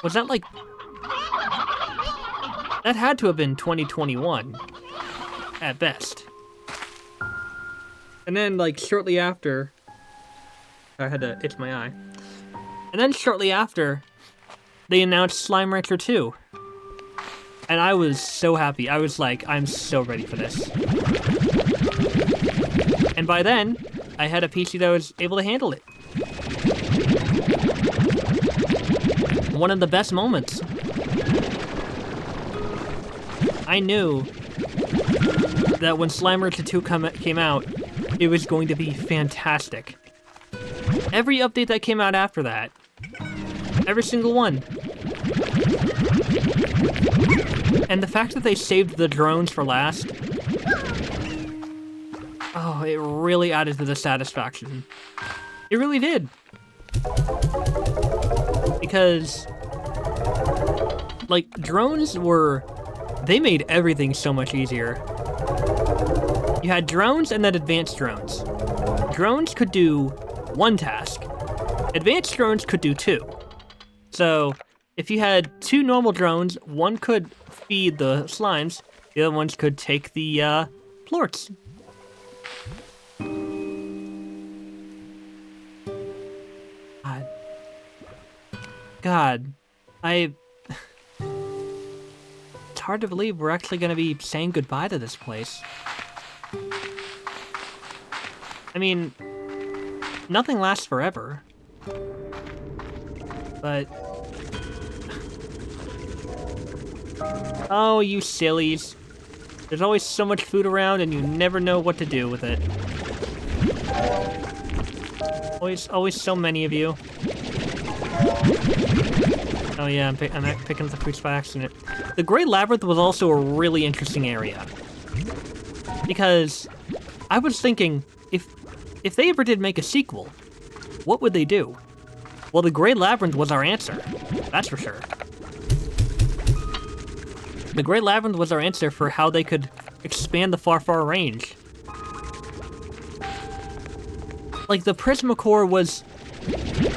Was that like... That had to have been 2021, at best. And then, like, shortly after... I had to itch my eye. And then shortly after, they announced Slime Rancher 2. And I was so happy. I was like, I'm so ready for this. And by then, I had a PC that was able to handle it. One of the best moments. I knew that when Slime Rancher 2 came out, it was going to be fantastic. Every update that came out after that, every single one. And the fact that they saved the drones for last, oh, it really added to the satisfaction. It really did. Because, like, drones were... They made everything so much easier. You had drones and then advanced drones. Drones could do one task. Advanced drones could do two. So, if you had two normal drones, one could feed the slimes, the other ones could take the plorts. God, it's hard to believe we're actually going to be saying goodbye to this place. I mean, nothing lasts forever. But... Oh, you sillies. There's always so much food around and you never know what to do with it. Always so many of you. Oh yeah, I'm picking up the fruits by accident. The Great Labyrinth was also a really interesting area. Because I was thinking, if they ever did make a sequel, what would they do? Well, the Great Labyrinth was our answer. That's for sure. The Great Labyrinth was our answer for how they could expand the far range. Like, the Prismacore was...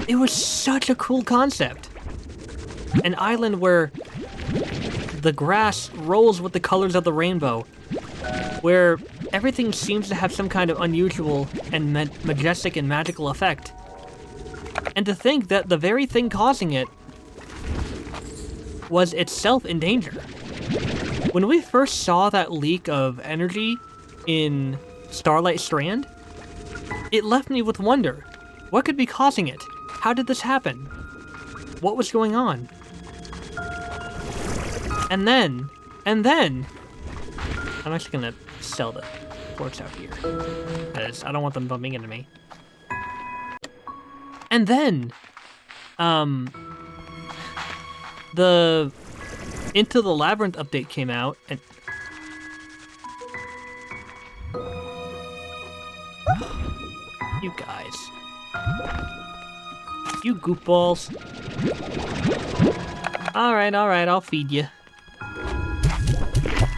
It was such a cool concept. An island where the grass rolls with the colors of the rainbow. Where everything seems to have some kind of unusual and majestic and magical effect. And to think that the very thing causing it was itself in danger. When we first saw that leak of energy in Starlight Strand, it left me with wonder. What could be causing it? How did this happen? What was going on? And then, I'm actually gonna sell the forks out here, because I don't want them bumping into me. And then, the Into the Labyrinth update came out, and you guys, you goopballs. All right, I'll feed you.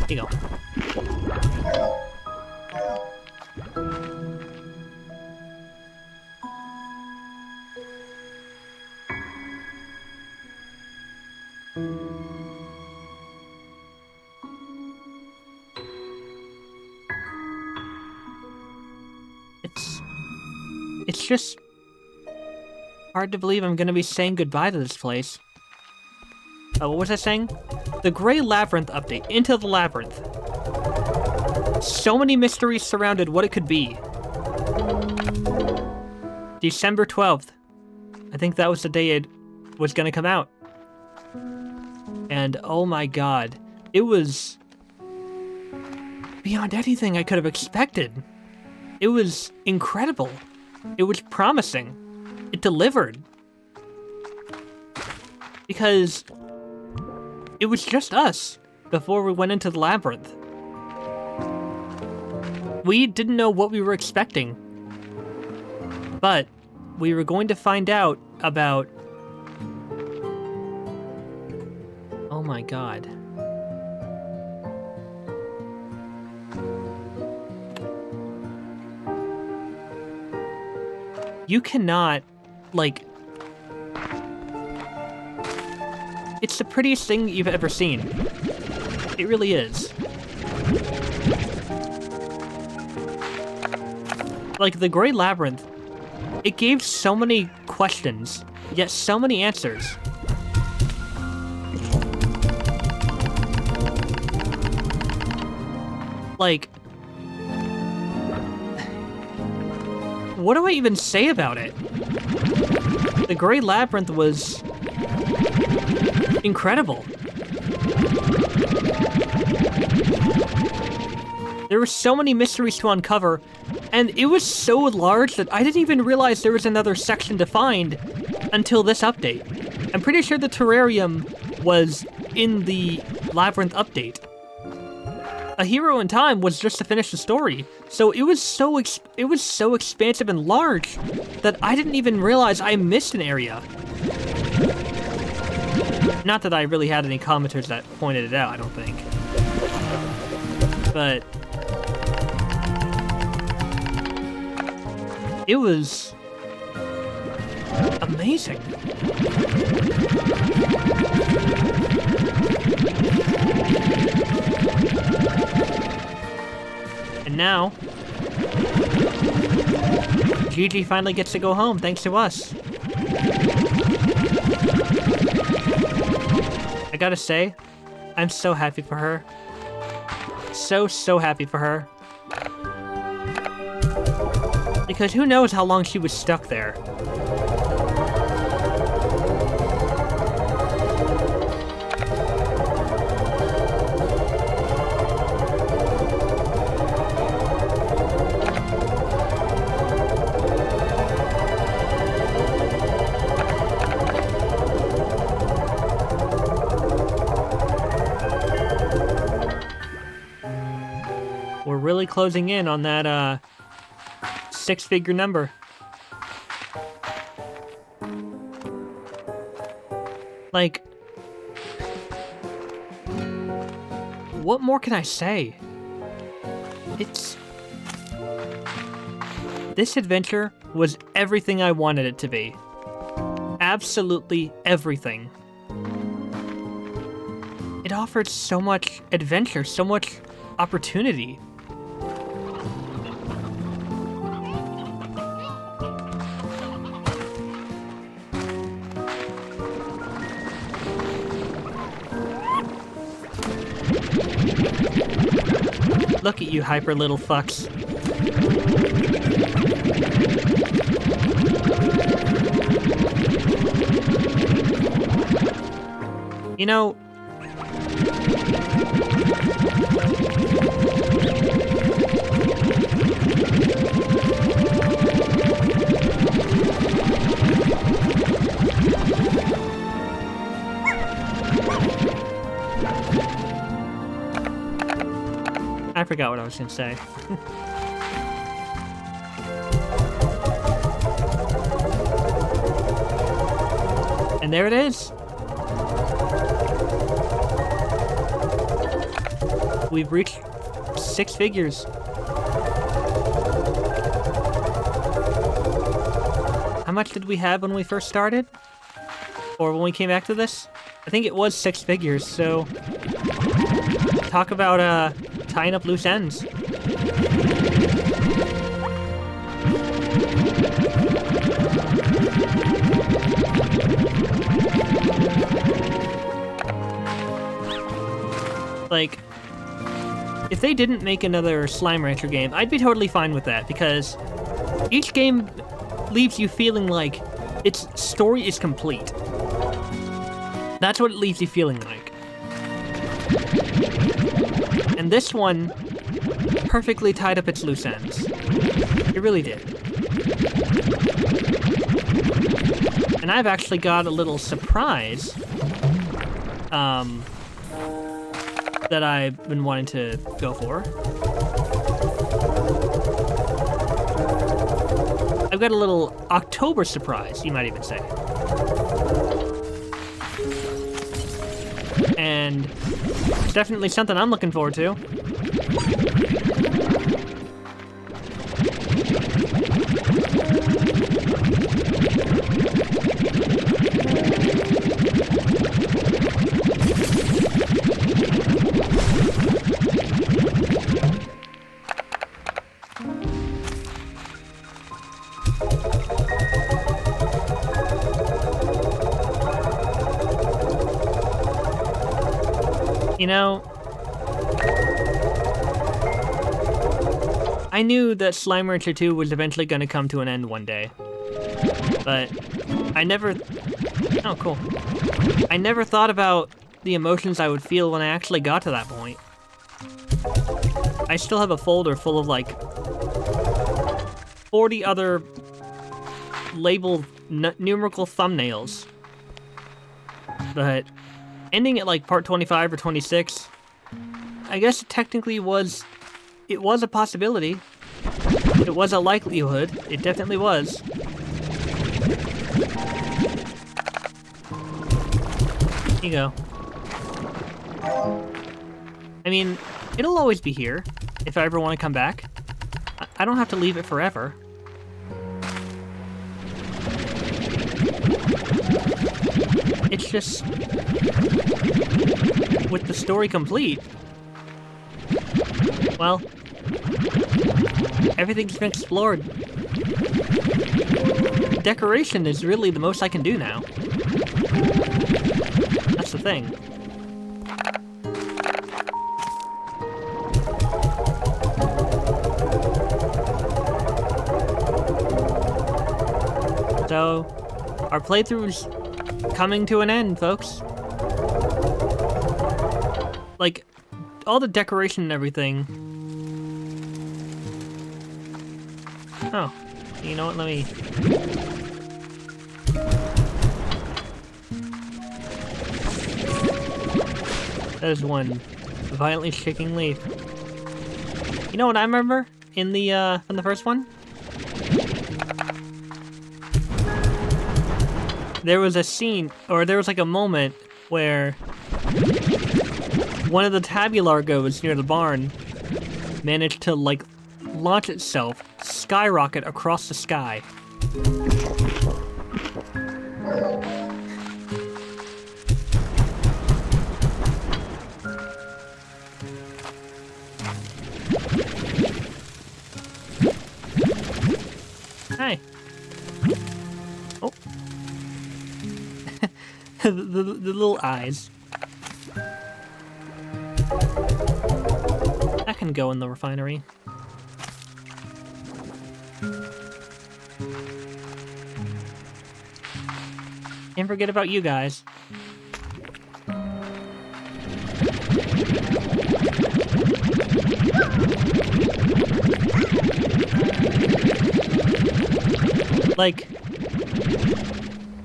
Here you go. It's just hard to believe I'm gonna be saying goodbye to this place. What was I saying? The Great Labyrinth update, Into the Labyrinth. So many mysteries surrounded what it could be. December 12th. I think that was the day it was gonna come out. And oh my god, it was beyond anything I could have expected. It was incredible. It was promising. It delivered. Because it was just us before we went into the labyrinth. We didn't know what we were expecting. But we were going to find out about... Oh my god. You cannot, like... It's the prettiest thing you've ever seen. It really is. Like, the Great Labyrinth, it gave so many questions, yet so many answers. Like... What do I even say about it? The Great Labyrinth was... incredible. There were so many mysteries to uncover, and it was so large that I didn't even realize there was another section to find until this update. I'm pretty sure the terrarium was in the Labyrinth update. A Hero in Time was just to finish the story, so it was so expansive and large that I didn't even realize I missed an area. Not that I really had any commenters that pointed it out, I don't think. But... it was... amazing. And now... Gigi finally gets to go home, thanks to us. I gotta say, I'm so happy for her. So happy for her. Because who knows how long she was stuck there. closing in on that, six-figure number. Like, what more can I say? This adventure was everything I wanted it to be. Absolutely everything. It offered so much adventure, so much opportunity. Look at you, hyper little fucks. You know, I forgot what I was gonna say. And there it is. We've reached 6 figures. How much did we have when we first started? Or when we came back to this? I think it was 6 figures, so... Talk about, tying up loose ends. Like, if they didn't make another Slime Rancher game, I'd be totally fine with that, because each game leaves you feeling like its story is complete. That's what it leaves you feeling like. And this one perfectly tied up its loose ends. It really did. And I've actually got a little surprise, that I've been wanting to go for. I've got a little October surprise, you might even say. And it's definitely something I'm looking forward to. You know, I knew that Slime Rancher 2 was eventually going to come to an end one day, but I never... Oh, cool. I never thought about the emotions I would feel when I actually got to that point. I still have a folder full of, like, 40 other labeled numerical thumbnails, but... ending at like part 25 or 26, I guess it technically was, it was a possibility. It was a likelihood. It definitely was. Here you go. I mean, it'll always be here if I ever want to come back. I don't have to leave it forever. It's just... with the story complete, well, everything's been explored. Decoration is really the most I can do now. That's the thing. So, our playthrough's coming to an end, folks. Like, all the decoration and everything. Oh, you know what, let me... That is one violently shaking leaf. You know what I remember in the first one? There was a scene, or there was like a moment where one of the tabulargos near the barn managed to like launch itself, skyrocket across the sky. Hi. Oh. the little eyes. That can go in the refinery. Can't forget about you guys. Like,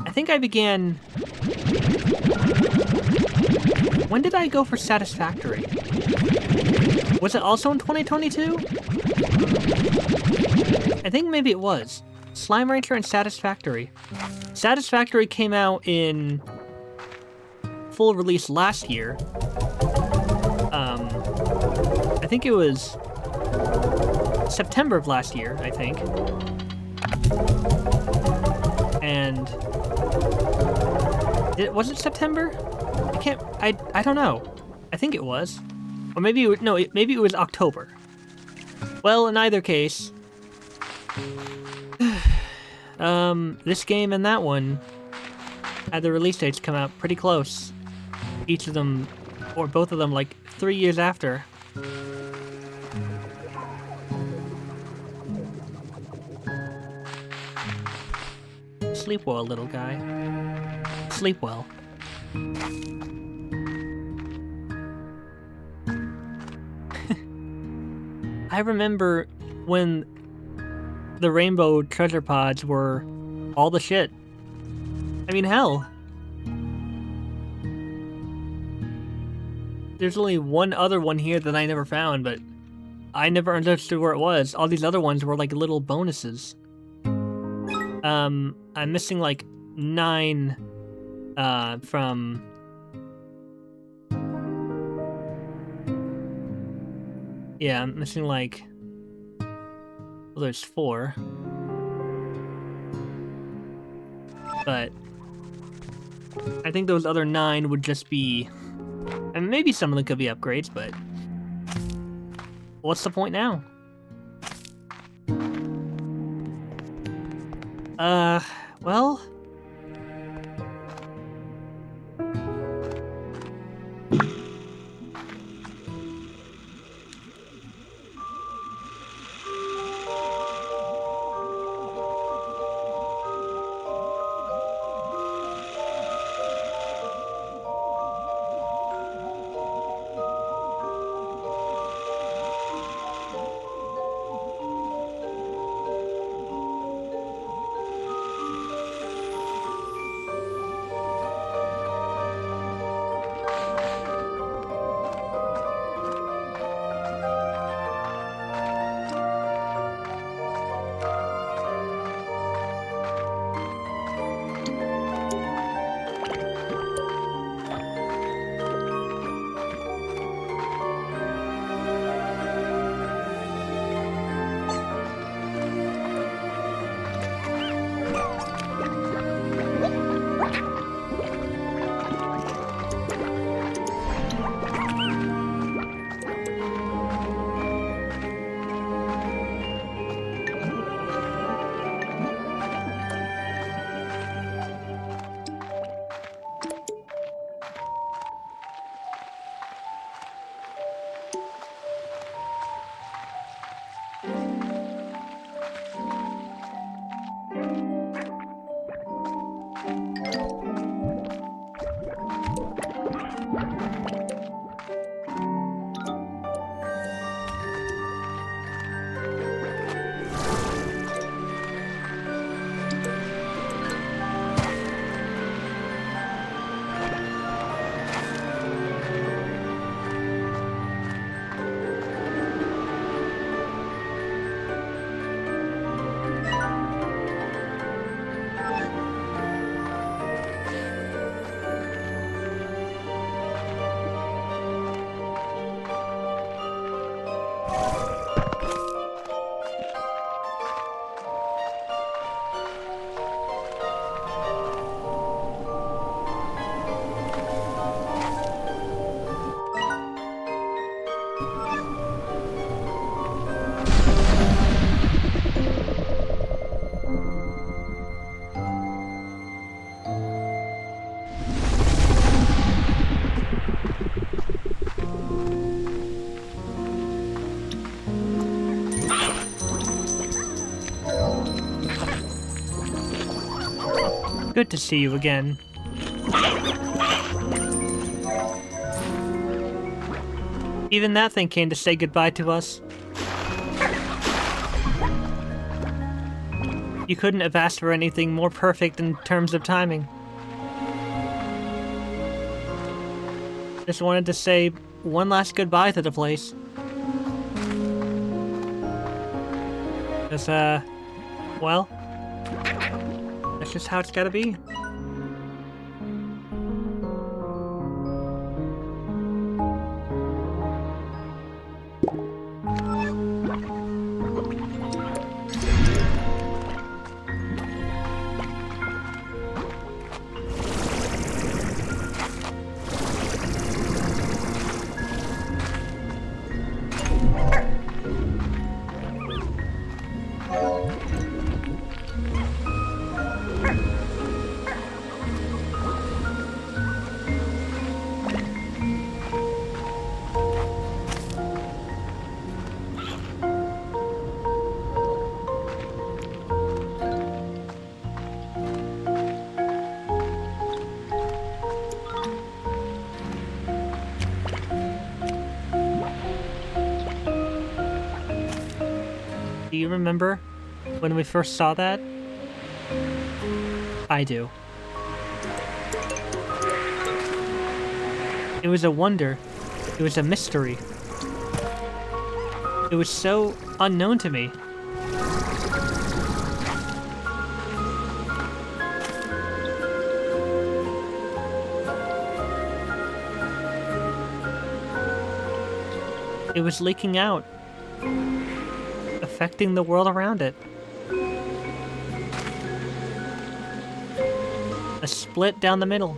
I think I began... When did I go for Satisfactory? Was it also in 2022? I think maybe it was. Slime Rancher and Satisfactory. Satisfactory came out in full release last year. I think it was September of last year, I think. And was it September? I don't know. I think it was. Or maybe maybe it was October. Well, in either case, this game and that one had the release dates come out pretty close. Each of them, or both of them, like 3 years after. Sleep well, little guy. Sleep well. I remember when the rainbow treasure pods were all the shit. I mean, hell. There's only one other one here that I never found, but I never understood where it was. All these other ones were like little bonuses. I'm missing like 9 from... Yeah, I'm missing like... Well, there's 4. But I think those other 9 would just be... And maybe some of them could be upgrades, but... What's the point now? Well... Good to see you again. Even that thing came to say goodbye to us. You couldn't have asked for anything more perfect in terms of timing. Just wanted to say one last goodbye to the place. Because, well, that's just how it's gotta be. Do you remember when we first saw that? I do. It was a wonder. It was a mystery. It was so unknown to me. It was leaking out, affecting the world around it. A split down the middle.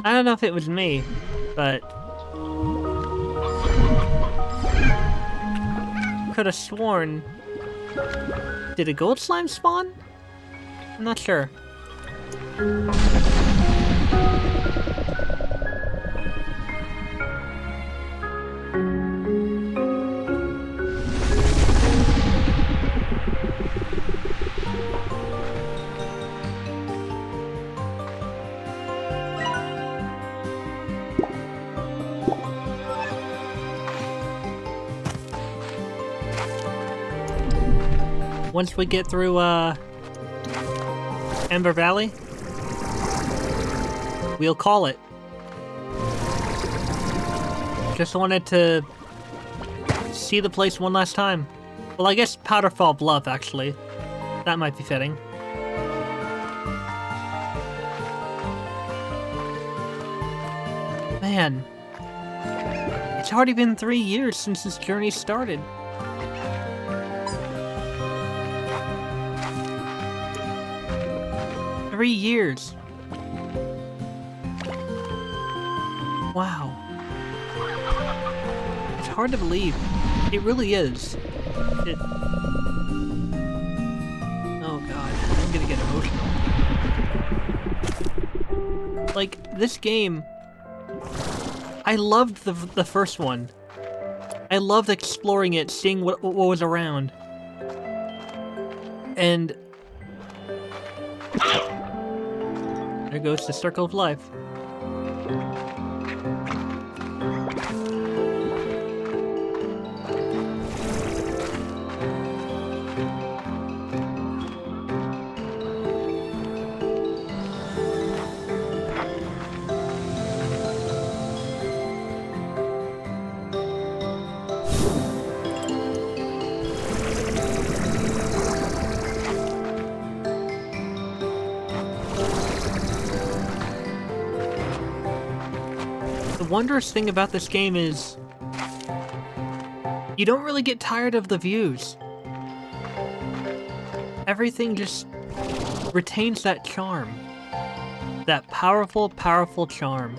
I don't know if it was me, but could have sworn. Did a gold slime spawn? I'm not sure. Once we get through, Ember Valley, we'll call it. Just wanted to see the place one last time. Well, I guess Powderfall Bluff, actually. That might be fitting. Man. It's already been 3 years since this journey started. Three years. Wow. It's hard to believe. It really is. Oh god, I'm gonna get emotional. Like, this game... I loved the first one. I loved exploring it, seeing what was around. And... there goes the circle of life. The wondrous thing about this game is you don't really get tired of the views. Everything just retains that charm. That powerful, powerful charm.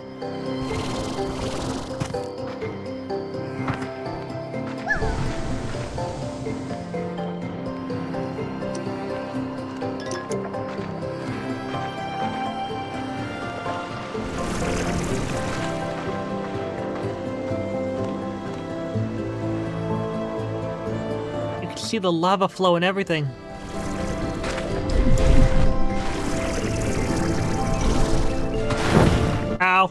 You can see the lava flow and everything. Ow.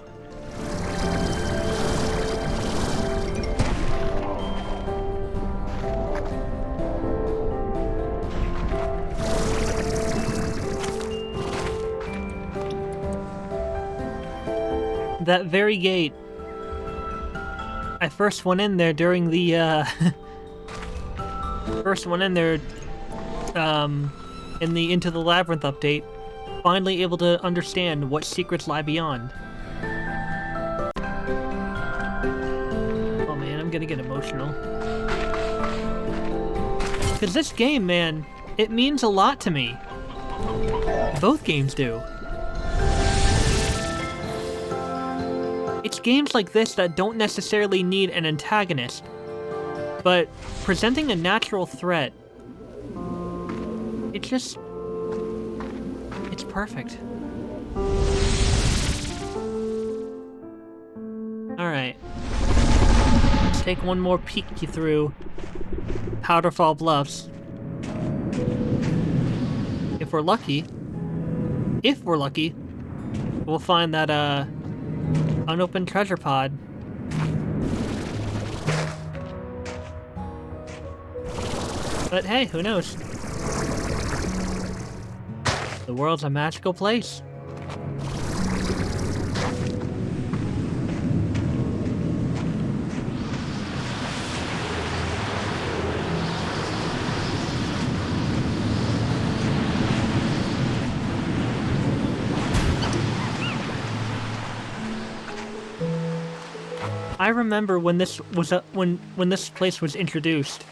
That very gate. I first went in there during the, first one in there, in the Into the Labyrinth update. Finally able to understand what secrets lie beyond. Oh man, I'm gonna get emotional. Because this game, man, it means a lot to me. Both games do. It's games like this that don't necessarily need an antagonist, but presenting a natural threat, it's perfect. Alright. Let's take one more peek through Powderfall Bluffs. If we're lucky, we'll find that, unopened treasure pod. But hey, who knows? The world's a magical place. I remember when this was when this place was introduced.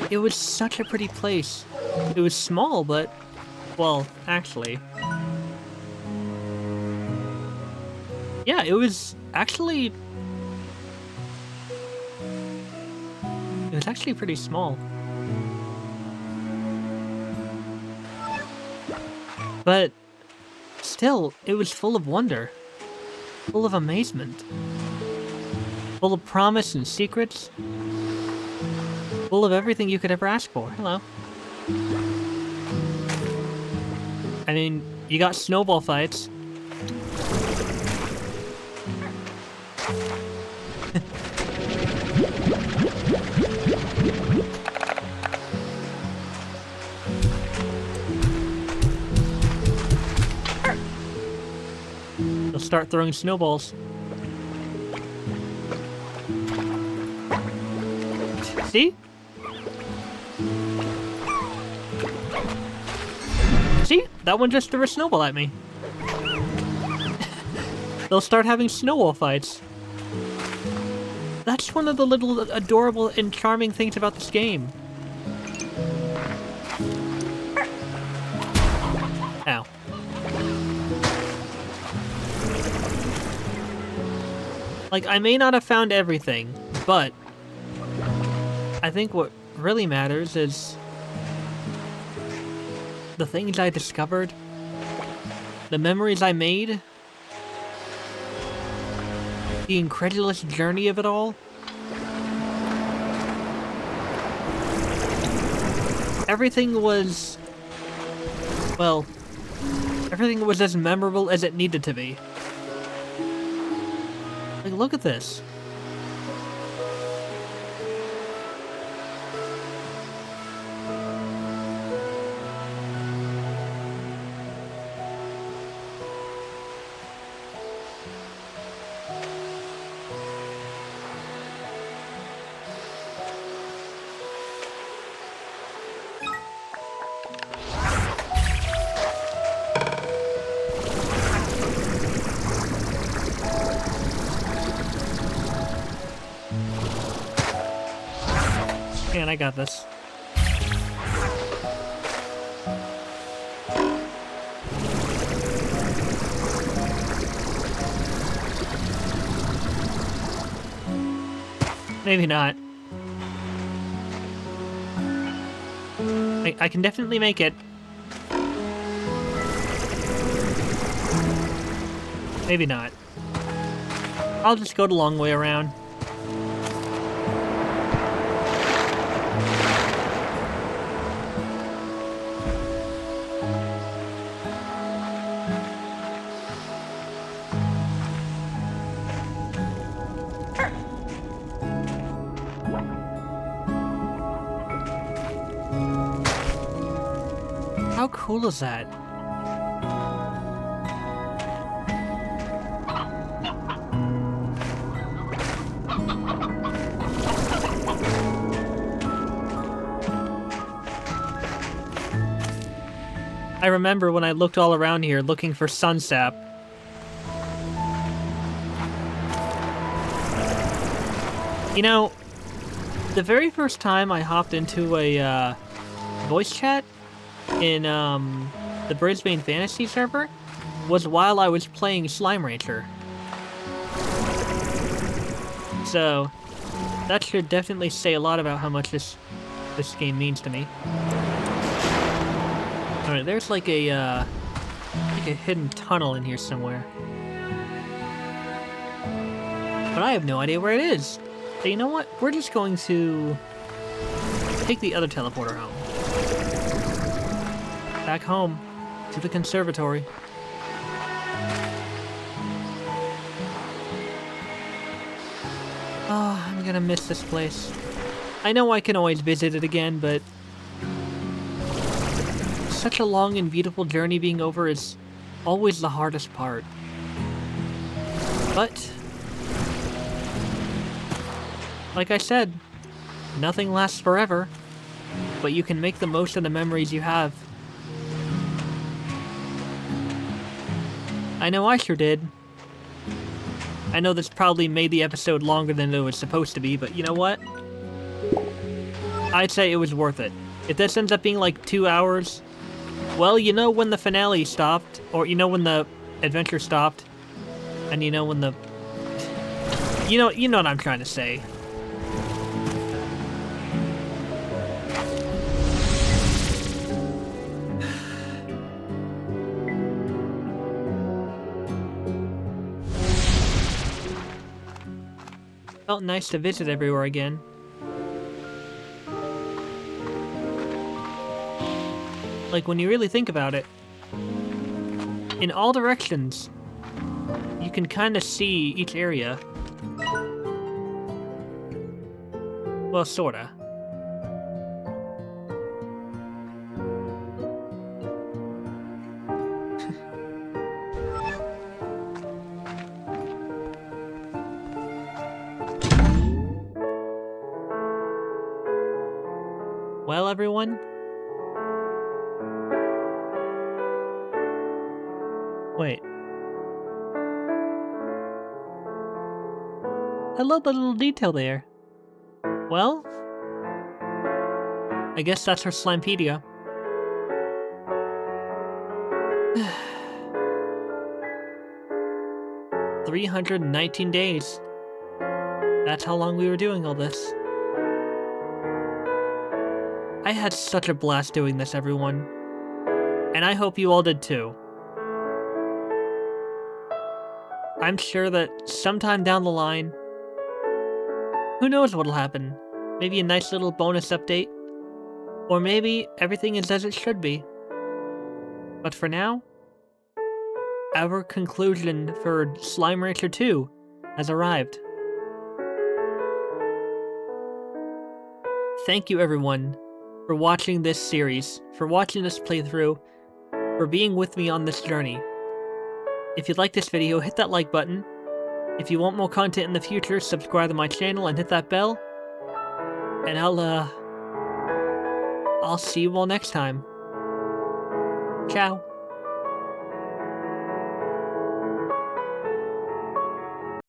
It was such a pretty place. It was small, but well, actually, yeah, it was actually pretty small. But still, it was full of wonder, full of amazement, full of promise and secrets, full of everything you could ever ask for. Hello. I mean, you got snowball fights. They'll start throwing snowballs. See? See? That one just threw a snowball at me. They'll start having snowball fights. That's one of the little adorable and charming things about this game. Ow. Like, I may not have found everything, but I think what really matters is the things I discovered, the memories I made, the incredulous journey of it all. Everything was, well, everything was as memorable as it needed to be. Like, look at this. I got this. Maybe not. I can definitely make it. Maybe not. I'll just go the long way around. How cool is that? I remember when I looked all around here looking for sun sap. You know, the very first time I hopped into a voice chat in the Brisbane Fantasy server was while I was playing Slime Rancher. So that should definitely say a lot about how much this game means to me. Alright, there's like a hidden tunnel in here somewhere. But I have no idea where it is. So you know what? We're just going to take the other teleporter home. Back home, to the conservatory. Oh, I'm gonna miss this place. I know I can always visit it again, but such a long and beautiful journey being over is always the hardest part. But, like I said, nothing lasts forever, but you can make the most of the memories you have. I know I sure did. I know this probably made the episode longer than it was supposed to be, but you know what? I'd say it was worth it. If this ends up being like 2 hours, well, you know when the finale stopped, or you know when the adventure stopped, and you know when the... You know what I'm trying to say. Felt nice to visit everywhere again. Like, when you really think about it, in all directions, you can kind of see each area. Well, sorta. Well, everyone, wait. I love the little detail there. Well, I guess that's our Slimepedia. 319 days. That's how long we were doing all this. I had such a blast doing this, everyone. And I hope you all did too. I'm sure that sometime down the line, who knows what'll happen? Maybe a nice little bonus update? Or maybe everything is as it should be. But for now, our conclusion for Slime Rancher 2 has arrived. Thank you, everyone, for watching this series, for watching this playthrough, for being with me on this journey. If you like this video, hit that like button. If you want more content in the future, subscribe to my channel and hit that bell. And I'll see you all next time. Ciao.